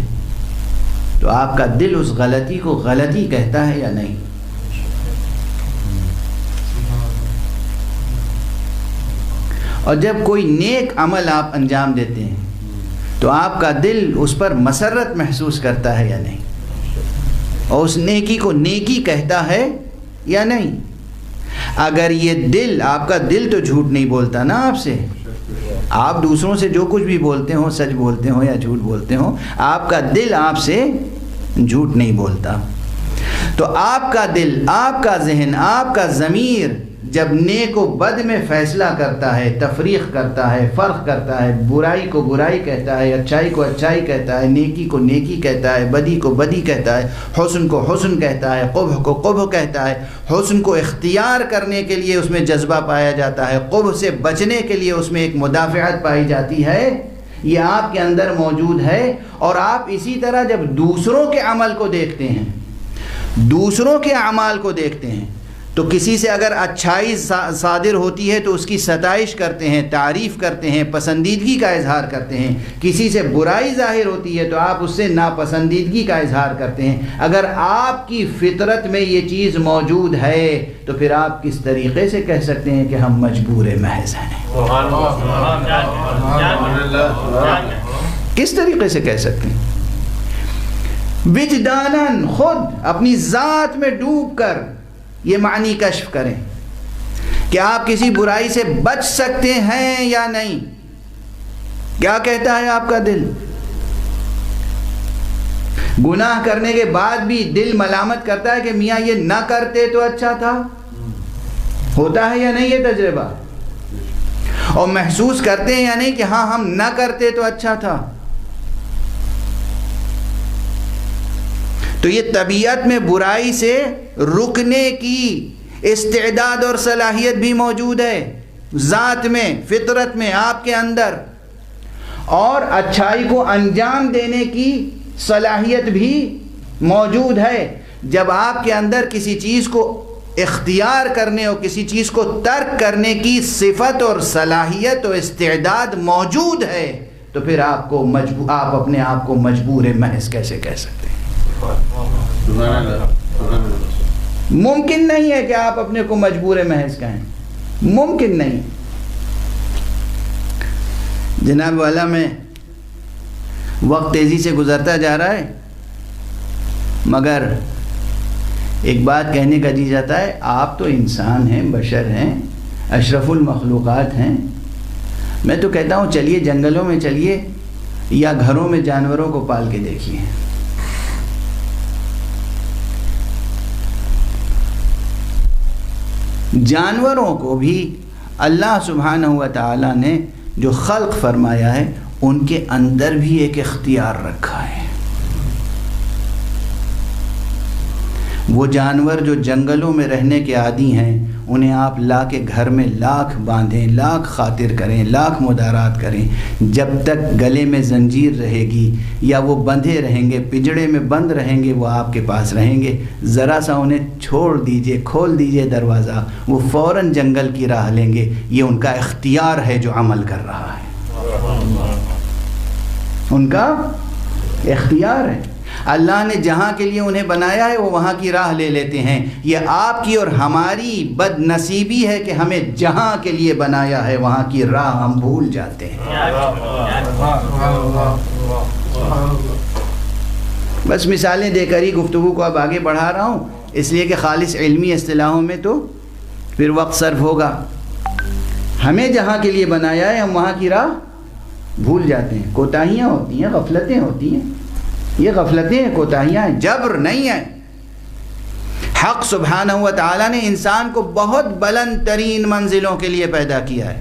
تو آپ کا دل اس غلطی کو غلطی کہتا ہے یا نہیں؟ اور جب کوئی نیک عمل آپ انجام دیتے ہیں تو آپ کا دل اس پر مسرت محسوس کرتا ہے یا نہیں؟ اور اس نیکی کو نیکی کہتا ہے یا نہیں؟ اگر یہ دل، آپ کا دل تو جھوٹ نہیں بولتا نا آپ سے، آپ دوسروں سے جو کچھ بھی بولتے ہوں، سچ بولتے ہوں یا جھوٹ بولتے ہوں، آپ کا دل آپ سے جھوٹ نہیں بولتا۔ تو آپ کا دل، آپ کا ذہن، آپ کا ضمیر جب نیک و بد میں فیصلہ کرتا ہے، تفریق کرتا ہے، فرق کرتا ہے، برائی کو برائی کہتا ہے، اچھائی کو اچھائی کہتا ہے، نیکی کو نیکی کہتا ہے، بدی کو بدی کہتا ہے، حسن کو حسن کہتا ہے، قبح کو قبح کہتا ہے، حسن کو اختیار کرنے کے لیے اس میں جذبہ پایا جاتا ہے، قبح سے بچنے کے لیے اس میں ایک مدافعت پائی جاتی ہے، یہ آپ کے اندر موجود ہے۔ اور آپ اسی طرح جب دوسروں کے عمل کو دیکھتے ہیں، دوسروں کے اعمال کو دیکھتے ہیں، تو کسی سے اگر اچھائی صادر ہوتی ہے تو اس کی ستائش کرتے ہیں، تعریف کرتے ہیں، پسندیدگی کا اظہار کرتے ہیں۔ کسی سے برائی ظاہر ہوتی ہے تو آپ اس سے ناپسندیدگی کا اظہار کرتے ہیں۔ اگر آپ کی فطرت میں یہ چیز موجود ہے تو پھر آپ کس طریقے سے کہہ سکتے ہیں کہ ہم مجبور محض ہیں؟ کس طریقے سے کہہ سکتے ہیں؟ وجداناً خود اپنی ذات میں ڈوب کر یہ معنی کشف کریں کہ آپ کسی برائی سے بچ سکتے ہیں یا نہیں۔ کیا کہتا ہے آپ کا دل؟ گناہ کرنے کے بعد بھی دل ملامت کرتا ہے کہ میاں یہ نہ کرتے تو اچھا تھا؟ ہوتا ہے یا نہیں یہ تجربہ؟ اور محسوس کرتے ہیں یا نہیں کہ ہاں ہم نہ کرتے تو اچھا تھا؟ تو یہ طبیعت میں برائی سے رکنے کی استعداد اور صلاحیت بھی موجود ہے، ذات میں، فطرت میں، آپ کے اندر، اور اچھائی کو انجام دینے کی صلاحیت بھی موجود ہے۔ جب آپ کے اندر کسی چیز کو اختیار کرنے اور کسی چیز کو ترک کرنے کی صفت اور صلاحیت اور استعداد موجود ہے تو پھر آپ اپنے آپ کو مجبور محض کیسے کہہ سکتے ہیں؟ ممکن نہیں ہے کہ آپ اپنے کو مجبور محض کہیں، ممکن نہیں۔ جناب والا میں وقت تیزی سے گزرتا جا رہا ہے، مگر ایک بات کہنے کا جی جاتا ہے، آپ تو انسان ہیں، بشر ہیں، اشرف المخلوقات ہیں۔ میں تو کہتا ہوں چلیے جنگلوں میں چلیے یا گھروں میں جانوروں کو پال کے دیکھیے، جانوروں کو بھی اللہ سبحانہ و تعالی نے جو خلق فرمایا ہے ان کے اندر بھی ایک اختیار رکھا ہے۔ وہ جانور جو جنگلوں میں رہنے کے عادی ہیں انہیں آپ لا کے گھر میں لاکھ باندھیں، لاکھ خاطر کریں، لاکھ مدارات کریں، جب تک گلے میں زنجیر رہے گی یا وہ بندھے رہیں گے، پنجڑے میں بند رہیں گے، وہ آپ کے پاس رہیں گے۔ ذرا سا انہیں چھوڑ دیجئے، کھول دیجئے دروازہ، وہ فوراً جنگل کی راہ لیں گے۔ یہ ان کا اختیار ہے جو عمل کر رہا ہے، ان کا اختیار ہے۔ اللہ نے جہاں کے لیے انہیں بنایا ہے وہ وہاں کی راہ لے لیتے ہیں۔ یہ آپ کی اور ہماری بد نصیبی ہے کہ ہمیں جہاں کے لیے بنایا ہے وہاں کی راہ ہم بھول جاتے ہیں۔ بس مثالیں دے کر ہی گفتگو کو اب آگے بڑھا رہا ہوں۔ اس لیے کہ خالص علمی اصطلاحوں میں تو پھر وقت صرف ہوگا. ہمیں جہاں کے لیے بنایا ہے ہم وہاں کی راہ بھول جاتے ہیں. کوتاہیاں ہوتی ہیں، غفلتیں ہوتی ہیں. یہ غفلتیں ہیں، کوتاہیاں ہیں، جبر نہیں ہے. حق سبحانہ و تعالیٰ نے انسان کو بہت بلند ترین منزلوں کے لیے پیدا کیا ہے.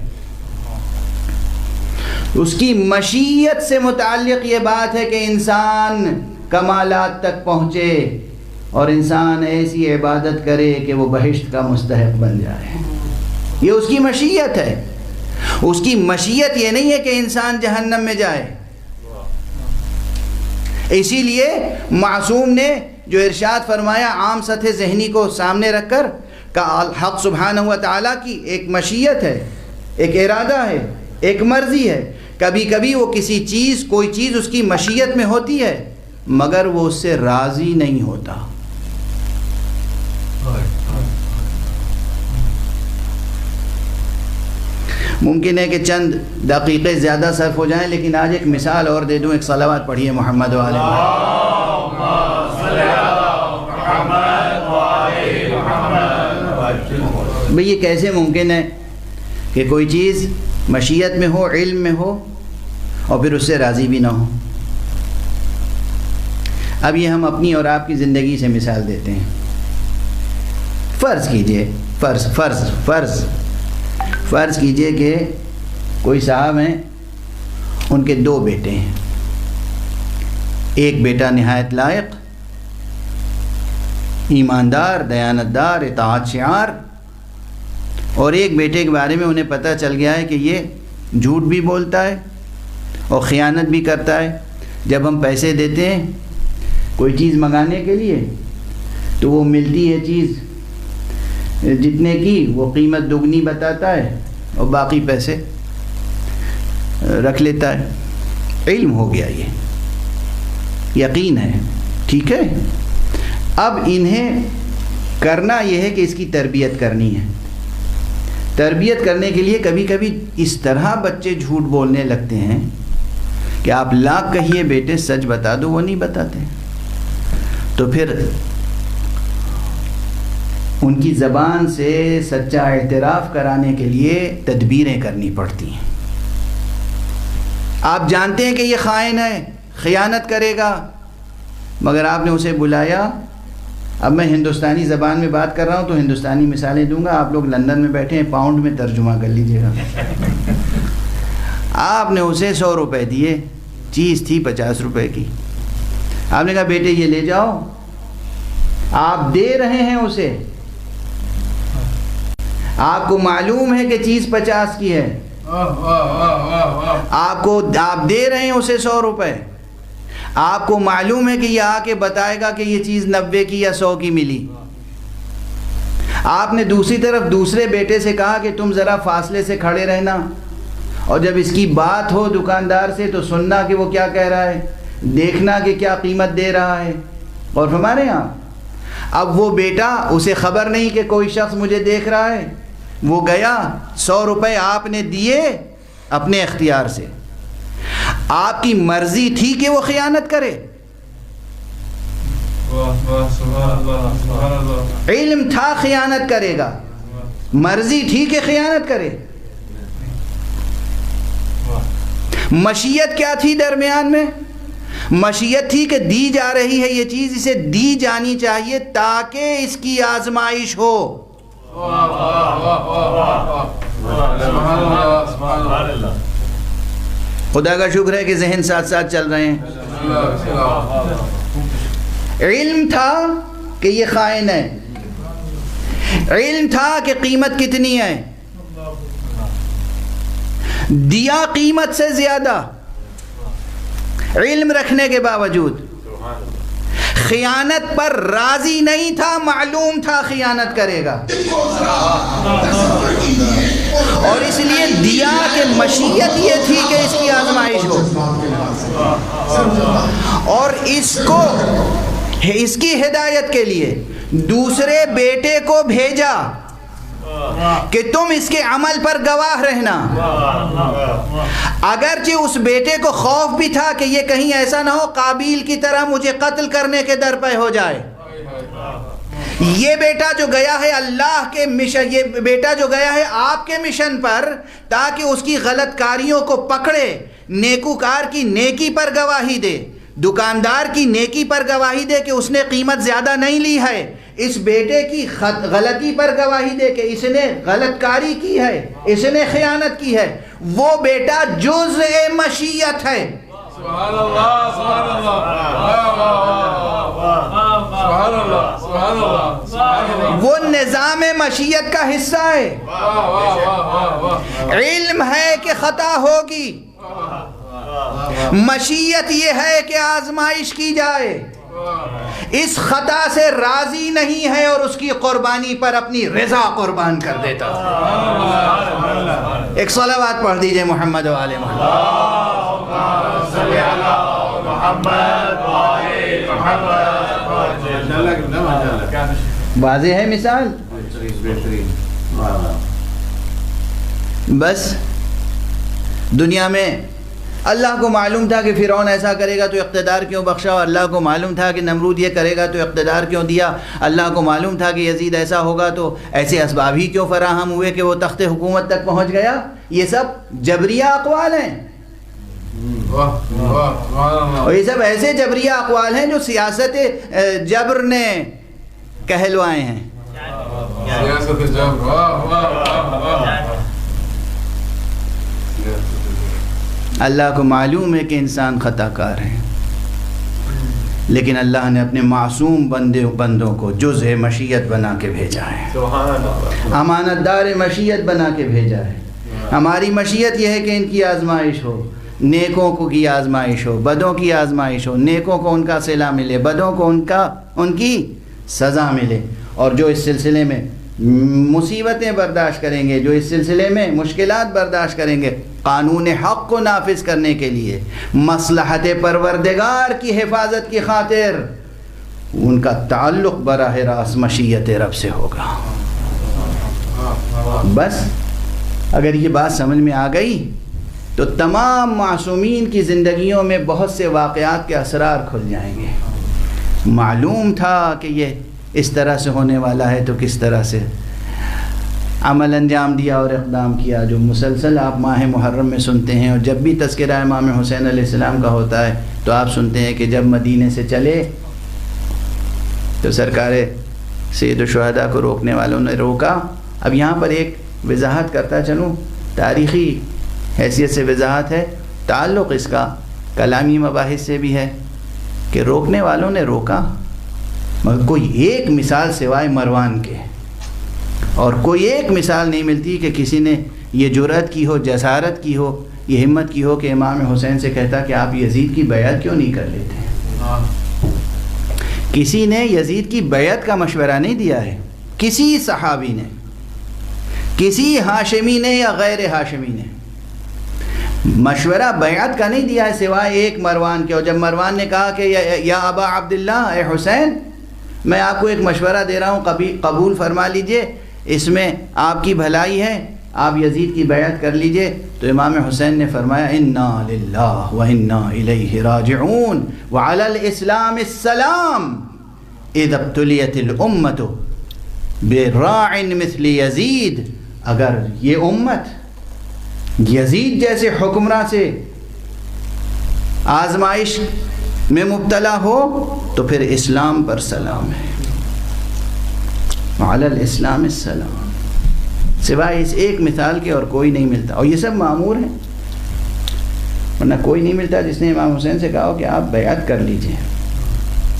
اس کی مشیت سے متعلق یہ بات ہے کہ انسان کمالات تک پہنچے اور انسان ایسی عبادت کرے کہ وہ بہشت کا مستحق بن جائے. یہ اس کی مشیت ہے. اس کی مشیت یہ نہیں ہے کہ انسان جہنم میں جائے. اسی لیے معصوم نے جو ارشاد فرمایا عام سطح ذہنی کو سامنے رکھ کر کہ حق سبحانہ و تعالیٰ کی ایک مشیت ہے، ایک ارادہ ہے، ایک مرضی ہے. کبھی کبھی وہ کسی چیز، کوئی چیز اس کی مشیت میں ہوتی ہے مگر وہ اس سے راضی نہیں ہوتا. ممکن ہے کہ چند دقیقے زیادہ صرف ہو جائیں، لیکن آج ایک مثال اور دے دوں. ایک صلوات پڑھیے محمد وعلی بھئی. یہ کیسے ممکن ہے کہ کوئی چیز مشیت میں ہو، علم میں ہو اور پھر اس سے راضی بھی نہ ہو؟ اب یہ ہم اپنی اور آپ کی زندگی سے مثال دیتے ہیں. فرض کیجئے، فرض کیجئے کہ کوئی صاحب ہیں، ان کے 2 بیٹے ہیں. ایک بیٹا نہایت لائق، ایماندار، دیانتدار، اطاعت شعار، اور ایک بیٹے کے بارے میں انہیں پتہ چل گیا ہے کہ یہ جھوٹ بھی بولتا ہے اور خیانت بھی کرتا ہے. جب ہم پیسے دیتے ہیں کوئی چیز منگانے کے لیے تو وہ ملتی ہے چیز جتنے کی وہ قیمت دگنی بتاتا ہے اور باقی پیسے رکھ لیتا ہے. علم ہو گیا، یہ یقین ہے. ٹھیک ہے، اب انہیں کرنا یہ ہے کہ اس کی تربیت کرنی ہے. تربیت کرنے کے لیے کبھی کبھی اس طرح بچے جھوٹ بولنے لگتے ہیں کہ آپ لاکھ کہیے بیٹے سچ بتا دو، وہ نہیں بتاتے. تو پھر ان کی زبان سے سچا اعتراف کرانے کے لیے تدبیریں کرنی پڑتی ہیں. آپ جانتے ہیں کہ یہ خائن ہے، خیانت کرے گا، مگر آپ نے اسے بلایا. اب میں ہندوستانی زبان میں بات کر رہا ہوں تو ہندوستانی مثالیں دوں گا. آپ لوگ لندن میں بیٹھے ہیں، پاؤنڈ میں ترجمہ کر لیجئے گا. آپ نے اسے 100 روپے دیے، چیز تھی 50 روپے کی. آپ نے کہا بیٹے یہ لے جاؤ. آپ دے رہے ہیں اسے، آپ کو معلوم ہے کہ چیز 50 کی ہے، آپ دے رہے ہیں اسے 100 روپے. آپ کو معلوم ہے کہ یہ آ کے بتائے گا کہ یہ چیز 90 کی یا 100 کی ملی. آپ نے دوسری طرف دوسرے بیٹے سے کہا کہ تم ذرا فاصلے سے کھڑے رہنا، اور جب اس کی بات ہو دکاندار سے تو سننا کہ وہ کیا کہہ رہا ہے، دیکھنا کہ کیا قیمت دے رہا ہے. اور ہمارے یہاں اب وہ بیٹا، اسے خبر نہیں کہ کوئی شخص مجھے دیکھ رہا ہے، وہ گیا 100 روپے آپ نے دیے اپنے اختیار سے. آپ کی مرضی تھی کہ وہ خیانت کرے، علم تھا خیانت کرے گا، مرضی تھی کہ خیانت کرے. مشیت کیا تھی درمیان میں؟ مشیت تھی کہ دی جا رہی ہے یہ چیز، اسے دی جانی چاہیے تاکہ اس کی آزمائش ہو. خدا کا شکر ہے کہ ذہن ساتھ ساتھ چل رہے ہیں. علم تھا کہ یہ خائن ہے، علم تھا کہ قیمت کتنی ہے، دیا قیمت سے زیادہ علم رکھنے کے باوجود. خیانت پر راضی نہیں تھا، معلوم تھا خیانت کرے گا، اور اس لیے دیا کہ مشیت یہ تھی کہ اس کی آزمائش ہو، اور اس کی ہدایت کے لیے دوسرے بیٹے کو بھیجا کہ تم اس کے عمل پر گواہ رہنا. اگرچہ اس بیٹے کو خوف بھی تھا کہ یہ کہیں ایسا نہ ہو قابیل کی طرح مجھے قتل کرنے کے در پہ ہو جائے. یہ بیٹا جو گیا ہے اللہ کے مشن، یہ بیٹا جو گیا ہے آپ کے مشن پر تاکہ اس کی غلط کاریوں کو پکڑے، نیکوکار کی نیکی پر گواہی دے، دکاندار کی نیکی پر گواہی دے کہ اس نے قیمت زیادہ نہیں لی ہے، اس بیٹے کی غلطی پر گواہی دے کہ اس نے غلط کاری کی ہے، اس نے خیانت کی ہے، وہ بیٹا جزء مشیت ہے۔ سبحان اللہ سبحان اللہ سبحان اللہ، وہ نظام مشیت کا حصہ ہے۔ علم ہے کہ خطا ہوگی، مشیت یہ ہے کہ آزمائش کی جائے، اس خطا سے راضی نہیں ہے اور اس کی قربانی پر اپنی رضا قربان کر دیتا۔ ایک صلوات پڑھ دیجئے محمد و آل محمد۔ واضح ہے مثال؟ بس دنیا میں اللہ کو معلوم تھا کہ فرعون ایسا کرے گا تو اقتدار کیوں بخشا، اور اللہ کو معلوم تھا کہ نمرود یہ کرے گا تو اقتدار کیوں دیا، اللہ کو معلوم تھا کہ یزید ایسا ہوگا تو ایسے اسباب ہی کیوں فراہم ہوئے کہ وہ تخت حکومت تک پہنچ گیا۔ یہ سب جبریہ اقوال ہیں، اور یہ سب ایسے جبریہ اقوال ہیں جو سیاست جبر نے کہلوائے ہیں۔ سیاست جبر، واہ واہ واہ۔ اللہ کو معلوم ہے کہ انسان خطا کار ہے، لیکن اللہ نے اپنے معصوم بندوں کو جزء مشیت بنا کے بھیجا ہے، امانت دار مشیت بنا کے بھیجا ہے۔ ہماری مشیت یہ ہے کہ ان کی آزمائش ہو، نیکوں کو کی آزمائش ہو، بدوں کی آزمائش ہو، نیکوں کو ان کا صلہ ملے، بدوں کو ان کی سزا ملے، اور جو اس سلسلے میں مصیبتیں برداشت کریں گے، جو اس سلسلے میں مشکلات برداشت کریں گے، قانون حق کو نافذ کرنے کے لیے، مصلحت پروردگار کی حفاظت کی خاطر، ان کا تعلق براہ راست مشیت رب سے ہوگا۔ بس اگر یہ بات سمجھ میں آ گئی تو تمام معصومین کی زندگیوں میں بہت سے واقعات کے اسرار کھل جائیں گے۔ معلوم تھا کہ یہ اس طرح سے ہونے والا ہے تو کس طرح سے عمل انجام دیا اور اقدام کیا، جو مسلسل آپ ماہ محرم میں سنتے ہیں، اور جب بھی تذکرہ امام حسین علیہ السلام کا ہوتا ہے تو آپ سنتے ہیں کہ جب مدینے سے چلے تو سرکار سید الشہداء کو روکنے والوں نے روکا۔ اب یہاں پر ایک وضاحت کرتا چلوں، تاریخی حیثیت سے وضاحت ہے، تعلق اس کا کلامی مباحث سے بھی ہے کہ روکنے والوں نے روکا، مگر کوئی ایک مثال سوائے مروان کے اور کوئی ایک مثال نہیں ملتی کہ کسی نے یہ جرأت کی ہو، جسارت کی ہو، یہ ہمت کی ہو کہ امام حسین سے کہتا کہ آپ یزید کی بیعت کیوں نہیں کر لیتے۔ کسی نے یزید کی بیعت کا مشورہ نہیں دیا ہے، کسی صحابی نے، کسی ہاشمی نے یا غیر ہاشمی نے مشورہ بیعت کا نہیں دیا ہے سوائے ایک مروان کے۔ اور جب مروان نے کہا کہ یا ابا عبداللہ، اے حسین، میں آپ کو ایک مشورہ دے رہا ہوں، قبول فرما لیجئے، اس میں آپ کی بھلائی ہے، آپ یزید کی بیعت کر لیجئے۔ تو امام حسین نے فرمایا انا للہ و انا الیہ راجعون وعلی الاسلام السلام اذا ابتلیت الامت براع مثل یزید۔ اگر یہ امت یزید جیسے حکمراں سے آزمائش میں مبتلا ہو تو پھر اسلام پر سلام ہے، علی الاسلام السلام، سوائے اس ایک مثال کے اور کوئی نہیں ملتا۔ اور یہ سب معمور ہیں، ورنہ کوئی نہیں ملتا جس نے امام حسین سے کہا ہو کہ آپ بیعت کر لیجئے۔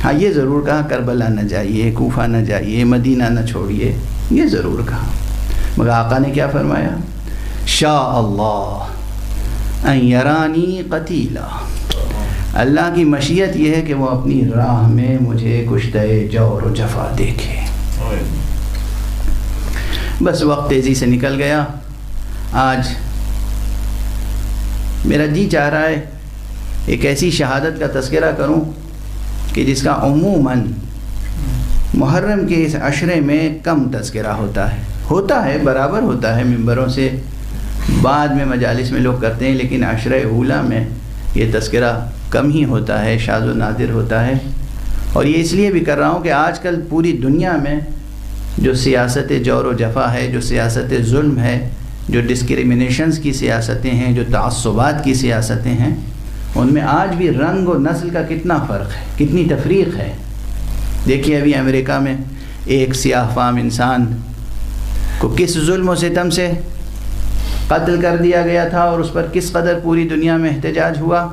ہاں یہ ضرور کہا کربلا نہ جائیے، کوفہ نہ جائیے، مدینہ نہ چھوڑیے، یہ ضرور کہا، مگر آقا نے کیا فرمایا؟ شاء اللہ ان یرانی قتیلا، اللہ کی مشیت یہ ہے کہ وہ اپنی راہ میں مجھے کشتہ جور و جفا دیکھے۔ بس وقت تیزی سے نکل گیا۔ آج میرا جی چاہ رہا ہے ایک ایسی شہادت کا تذکرہ کروں کہ جس کا عموماً محرم کے اس عشرے میں کم تذکرہ ہوتا ہے برابر ہوتا ہے، ممبروں سے بعد میں مجالس میں لوگ کرتے ہیں، لیکن عشرہ اولیٰ میں یہ تذکرہ کم ہی ہوتا ہے، شاذ و نادر ہوتا ہے۔ اور یہ اس لیے بھی کر رہا ہوں کہ آج کل پوری دنیا میں جو سیاست جور و جفا ہے، جو سیاست ظلم ہے، جو ڈسکریمنیشنز کی سیاستیں ہیں، جو تعصبات کی سیاستیں ہیں، ان میں آج بھی رنگ و نسل کا کتنا فرق ہے، کتنی تفریق ہے۔ دیکھیے ابھی امریکہ میں ایک سیاہ فام انسان کو کس ظلم و ستم سے قتل کر دیا گیا تھا اور اس پر کس قدر پوری دنیا میں احتجاج ہوا۔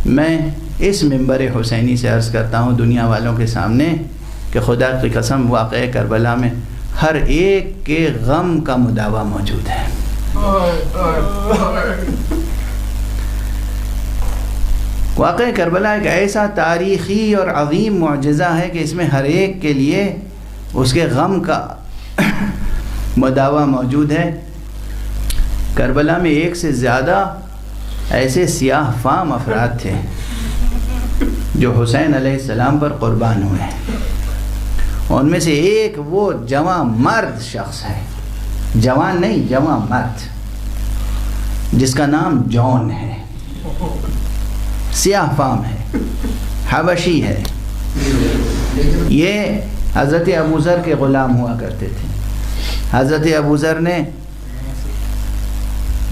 میں اس منبر حسینی سے عرض کرتا ہوں دنیا والوں کے سامنے کہ خدا کی قسم واقعہ کربلا میں ہر ایک کے غم کا مداوع موجود ہے۔ واقعہ کربلا ایک ایسا تاریخی اور عظیم معجزہ ہے کہ اس میں ہر ایک کے لیے اس کے غم کا مداوع موجود ہے۔ کربلا میں ایک سے زیادہ ایسے سیاہ فام افراد تھے جو حسین علیہ السلام پر قربان ہوئے ہیں۔ ان میں سے ایک وہ جواں مرد شخص ہے، جوان نہیں، جواں مرد، جس کا نام جون ہے، سیاہ فام ہے، حبشی ہے۔ یہ حضرت ابو ذر کے غلام ہوا کرتے تھے۔ حضرت ابو ذر نے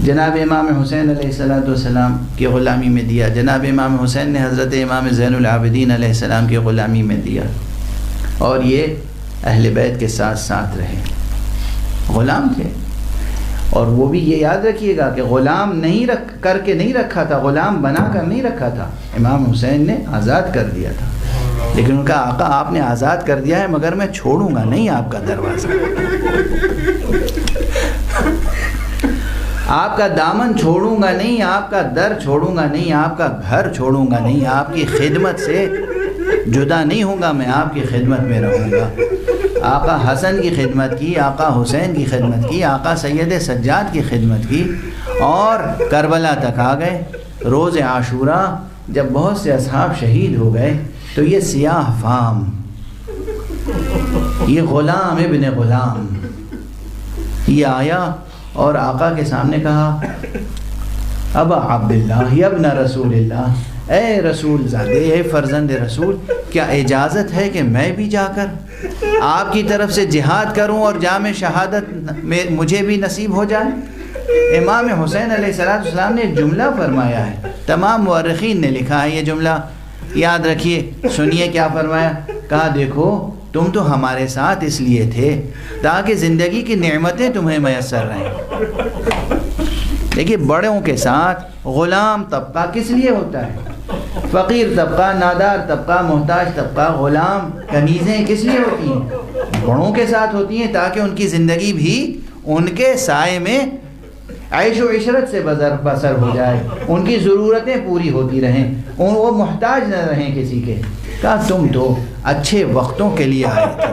جناب امام حسین علیہ السلام کی غلامی میں دیا، جناب امام حسین نے حضرت امام زین العابدین علیہ السلام کی غلامی میں دیا، اور یہ اہل بیت کے ساتھ ساتھ رہے، غلام تھے۔ اور وہ بھی یہ یاد رکھیے گا کہ غلام نہیں کر کے نہیں رکھا تھا، غلام بنا کر نہیں رکھا تھا، امام حسین نے آزاد کر دیا تھا، لیکن ان کا آقا آپ نے آزاد کر دیا ہے مگر میں چھوڑوں گا نہیں آپ کا دروازہ، آپ کا دامن چھوڑوں گا نہیں، آپ کا در چھوڑوں گا نہیں، آپ کا گھر چھوڑوں گا نہیں، آپ کی خدمت سے جدا نہیں ہوں گا، میں آپ کی خدمت میں رہوں گا۔ آقا حسن کی خدمت کی، آقا حسین کی خدمت کی، آقا سید سجاد کی خدمت کی، اور کربلا تک آ گئے۔ روز عاشوراء جب بہت سے اصحاب شہید ہو گئے تو یہ سیاہ فام، یہ غلام ابن غلام، یہ آیا اور آقا کے سامنے کہا ابا عبداللہ یا ابن رسول اللہ، اے رسول زادے، اے فرزند رسول، کیا اجازت ہے کہ میں بھی جا کر آپ کی طرف سے جہاد کروں اور جام شہادت میں مجھے بھی نصیب ہو جائے؟ امام حسین علیہ السلام نے جملہ فرمایا ہے، تمام مورخین نے لکھا ہے یہ جملہ، یاد رکھیے، سنیے کیا فرمایا۔ کہا دیکھو تم تو ہمارے ساتھ اس لیے تھے تاکہ زندگی کی نعمتیں تمہیں میسر رہیں۔ دیکھیے بڑوں کے ساتھ غلام طبقہ کس لیے ہوتا ہے؟ فقیر طبقہ، نادار طبقہ، محتاج طبقہ، غلام، کنیزیں کس لیے ہوتی ہیں؟ بڑوں کے ساتھ ہوتی ہیں تاکہ ان کی زندگی بھی ان کے سائے میں عیش و عشرت سے بسر ہو جائے، ان کی ضرورتیں پوری ہوتی رہیں، وہ محتاج نہ رہیں کسی کے۔ کہا تم تو اچھے وقتوں کے لیے آئے تھے،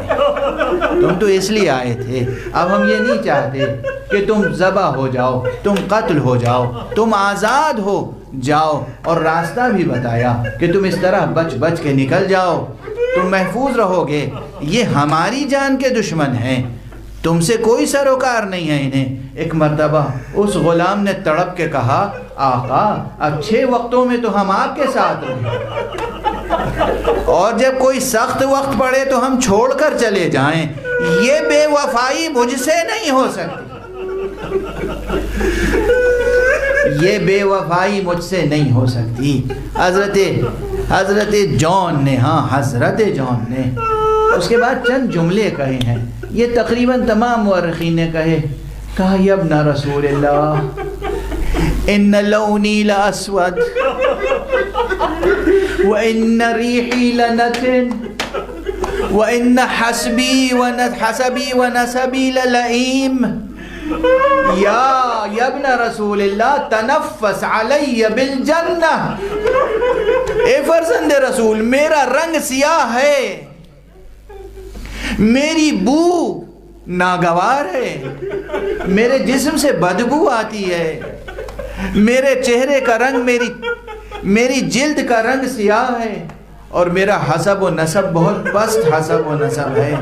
تم تو اس لیے آئے تھے، اب ہم یہ نہیں چاہتے کہ تم ذبح ہو جاؤ، تم قتل ہو جاؤ، تم آزاد ہو جاؤ، اور راستہ بھی بتایا کہ تم اس طرح بچ بچ کے نکل جاؤ، تم محفوظ رہو گے۔ یہ ہماری جان کے دشمن ہیں، تم سے کوئی سروکار نہیں ہے انہیں۔ ایک مرتبہ اس غلام نے تڑپ کے کہا آقا اچھے وقتوں میں تو ہم آپ کے ساتھ رہیں، اور جب کوئی سخت وقت پڑے تو ہم چھوڑ کر چلے جائیں، یہ بے وفائی مجھ سے نہیں ہو سکتی، یہ بے وفائی مجھ سے نہیں ہو سکتی۔ حضرت جون نے، ہاں حضرت جون نے اس کے بعد چند جملے کہے ہیں، یہ تقریباً تمام مورخین نے کہا یا ابن رسول اللہ ان لونی لاسود وان ریحی لنتن وان حسبی ونسبی للئیم، یا ابن رسول اللہ تنفس علی بالجنہ، اے فرزند رسول میرا رنگ سیاہ ہے، میری بو ناگوار ہے، میرے جسم سے بدبو آتی ہے، میرے چہرے کا رنگ، میری جلد کا رنگ سیاہ ہے، اور میرا حسب و نسب بہت پست حسب و نسب ہے۔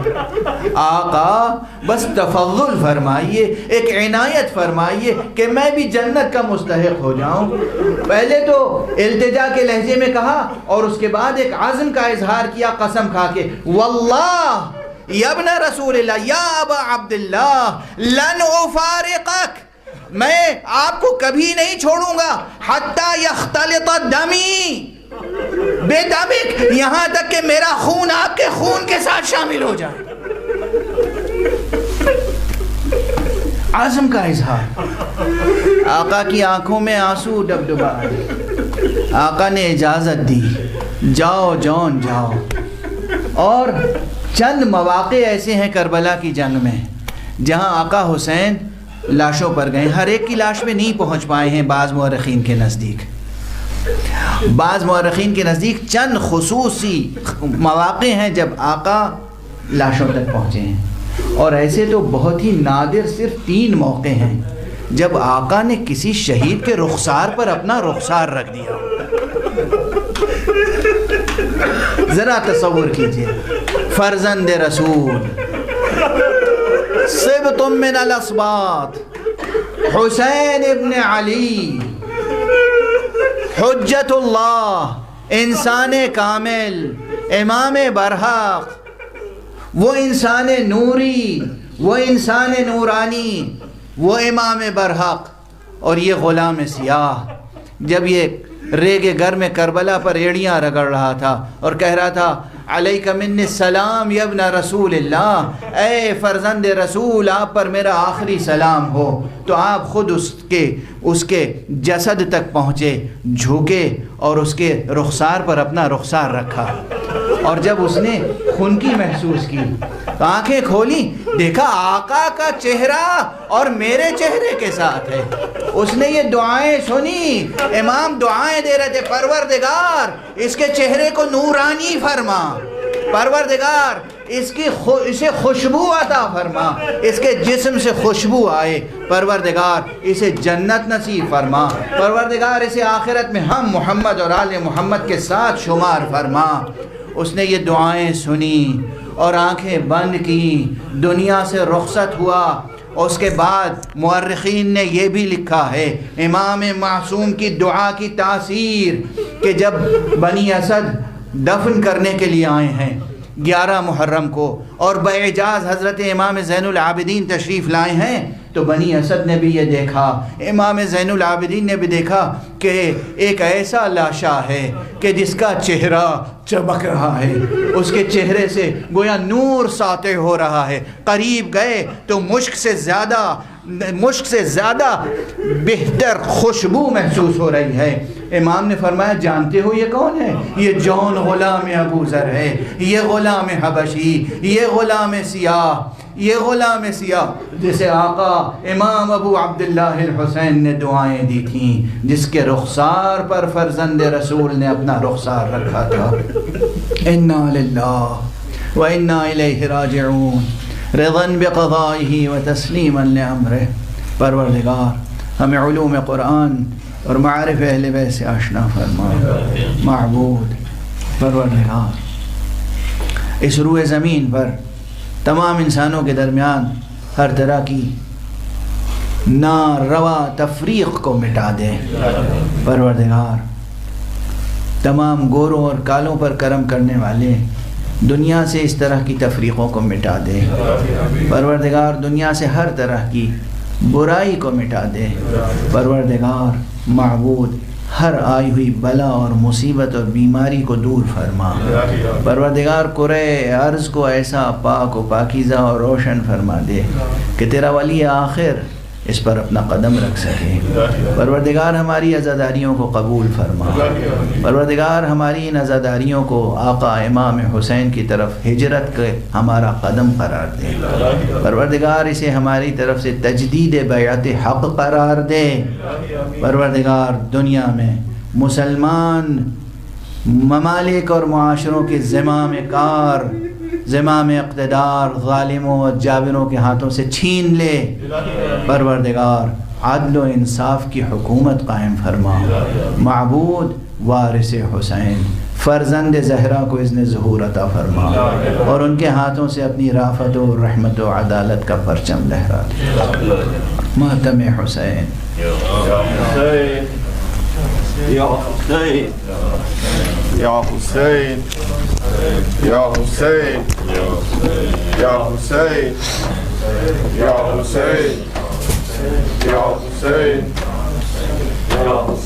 آقا بس تفضل فرمائیے، ایک عنایت فرمائیے کہ میں بھی جنت کا مستحق ہو جاؤں۔ پہلے تو التجا کے لہجے میں کہا، اور اس کے بعد ایک عزم کا اظہار کیا قسم کھا کے، واللہ یا ابن رسول اللہ یا ابا عبداللہ لن افارقک، میں آپ کو کبھی نہیں چھوڑوں گا حتی یختلط دمی بے دمک، یہاں تک کہ میرا خون آپ کے خون کے ساتھ شامل ہو جائے۔ عزم کا اظہار۔ آقا کی آنکھوں میں آنسو ڈبڈبا آئے، آقا نے اجازت دی، جاؤ جون جاؤ۔ اور چند مواقع ایسے ہیں کربلا کی جنگ میں جہاں آقا حسین لاشوں پر گئے، ہر ایک کی لاش پہ نہیں پہنچ پائے ہیں بعض مورخین کے نزدیک، بعض مورخین کے نزدیک چند خصوصی مواقع ہیں جب آقا لاشوں تک پہنچے ہیں، اور ایسے تو بہت ہی نادر صرف 3 موقع ہیں جب آقا نے کسی شہید کے رخسار پر اپنا رخسار رکھ دیا۔ ذرا تصور کیجئے، فرزند رسول، صبت من الاسباط، حسین ابن علی، حجت اللہ، انسان کامل، امام برحق، وہ انسان نوری، وہ انسان نورانی، وہ امام برحق، اور یہ غلام سیاہ جب یہ ریگ گر میں کربلا پر ایڑیاں رگڑ رہا تھا اور کہہ رہا تھا علیک منی السلام یا ابن رسول اللہ، اے فرزند رسول آپ پر میرا آخری سلام ہو، تو آپ خود اس کے جسد تک پہنچے، جھکے اور اس کے رخسار پر اپنا رخسار رکھا، اور جب اس نے خنکی محسوس کی تو آنکھیں کھولی، دیکھا آقا کا چہرہ اور میرے چہرے کے ساتھ ہے۔ اس نے یہ دعائیں سنی، امام دعائیں دے رہے تھے، پروردگار اس کے چہرے کو نورانی فرما، پروردگار اسے خوشبو عطا فرما، اس کے جسم سے خوشبو آئے، پروردگار اسے جنت نصیب فرما، پروردگار اسے آخرت میں ہم محمد اور آل محمد کے ساتھ شمار فرما۔ اس نے یہ دعائیں سنی اور آنکھیں بند کی، دنیا سے رخصت ہوا۔ اس کے بعد مورخین نے یہ بھی لکھا ہے امام معصوم کی دعا کی تاثیر کہ جب بنی اسد دفن کرنے کے لیے آئے ہیں 11 محرم کو اور باعجاز حضرت امام زین العابدین تشریف لائے ہیں، تو بنی اسد نے بھی یہ دیکھا، امام زین العابدین نے بھی دیکھا کہ ایک ایسا لاشا ہے کہ جس کا چہرہ چمک رہا ہے، اس کے چہرے سے گویا نور ساطع ہو رہا ہے۔ قریب گئے تو مشک سے زیادہ بہتر خوشبو محسوس ہو رہی ہے۔ امام نے فرمایا جانتے ہو یہ کون ہے؟ یہ جون غلام ابو ذر ہے، یہ غلام حبشی، یہ غلام سیاہ جسے آقا امام ابو عبداللہ الحسین نے دعائیں دی تھیں، جس کے رخسار پر فرزند رسول نے اپنا رخسار رکھا تھا۔ انا للہ و انا الیہ راجعون، رضا بقضائہ و تسلیما لامرہ۔ پروردگار ہمیں علوم قرآن اور معارف اہل بیت سے آشنا فرما۔ معبود پروردگار اس روئے زمین پر تمام انسانوں کے درمیان ہر طرح کی ناروا تفریق کو مٹا دے۔ پروردگار تمام گوروں اور کالوں پر کرم کرنے والے دنیا سے اس طرح کی تفریقوں کو مٹا دے۔ پروردگار دنیا سے ہر طرح کی برائی کو مٹا دے۔ پروردگار معبود ہر آئی ہوئی بلا اور مصیبت اور بیماری کو دور فرما۔ پروردگار کرے عرض کو ایسا پاک و پاکیزہ اور روشن فرما دے کہ تیرا ولی آخر اس پر اپنا قدم رکھ سکے۔ پروردگار ہماری عزاداریوں کو قبول فرما۔ پروردگار ہماری ان عزاداریوں کو آقا امام حسین کی طرف ہجرت کے ہمارا قدم قرار دے۔ پروردگار اسے ہماری طرف سے تجدید بیعت حق قرار دے۔ پروردگار دنیا میں مسلمان ممالک اور معاشروں کے زمام اقتدار ظالموں اور جابروں کے ہاتھوں سے چھین لے۔ پروردگار عدل و انصاف کی حکومت قائم فرما۔ معبود وارث حسین فرزند زہرا کو اذن ظہور عطا فرما اور ان کے ہاتھوں سے اپنی رافت و رحمت و عدالت کا پرچم لہرا دے۔ ماتم حسین یا حسین یا حسین Ya Hussein, Ya Hussein, Ya Hussein, Ya Hussein, Ya Hussein.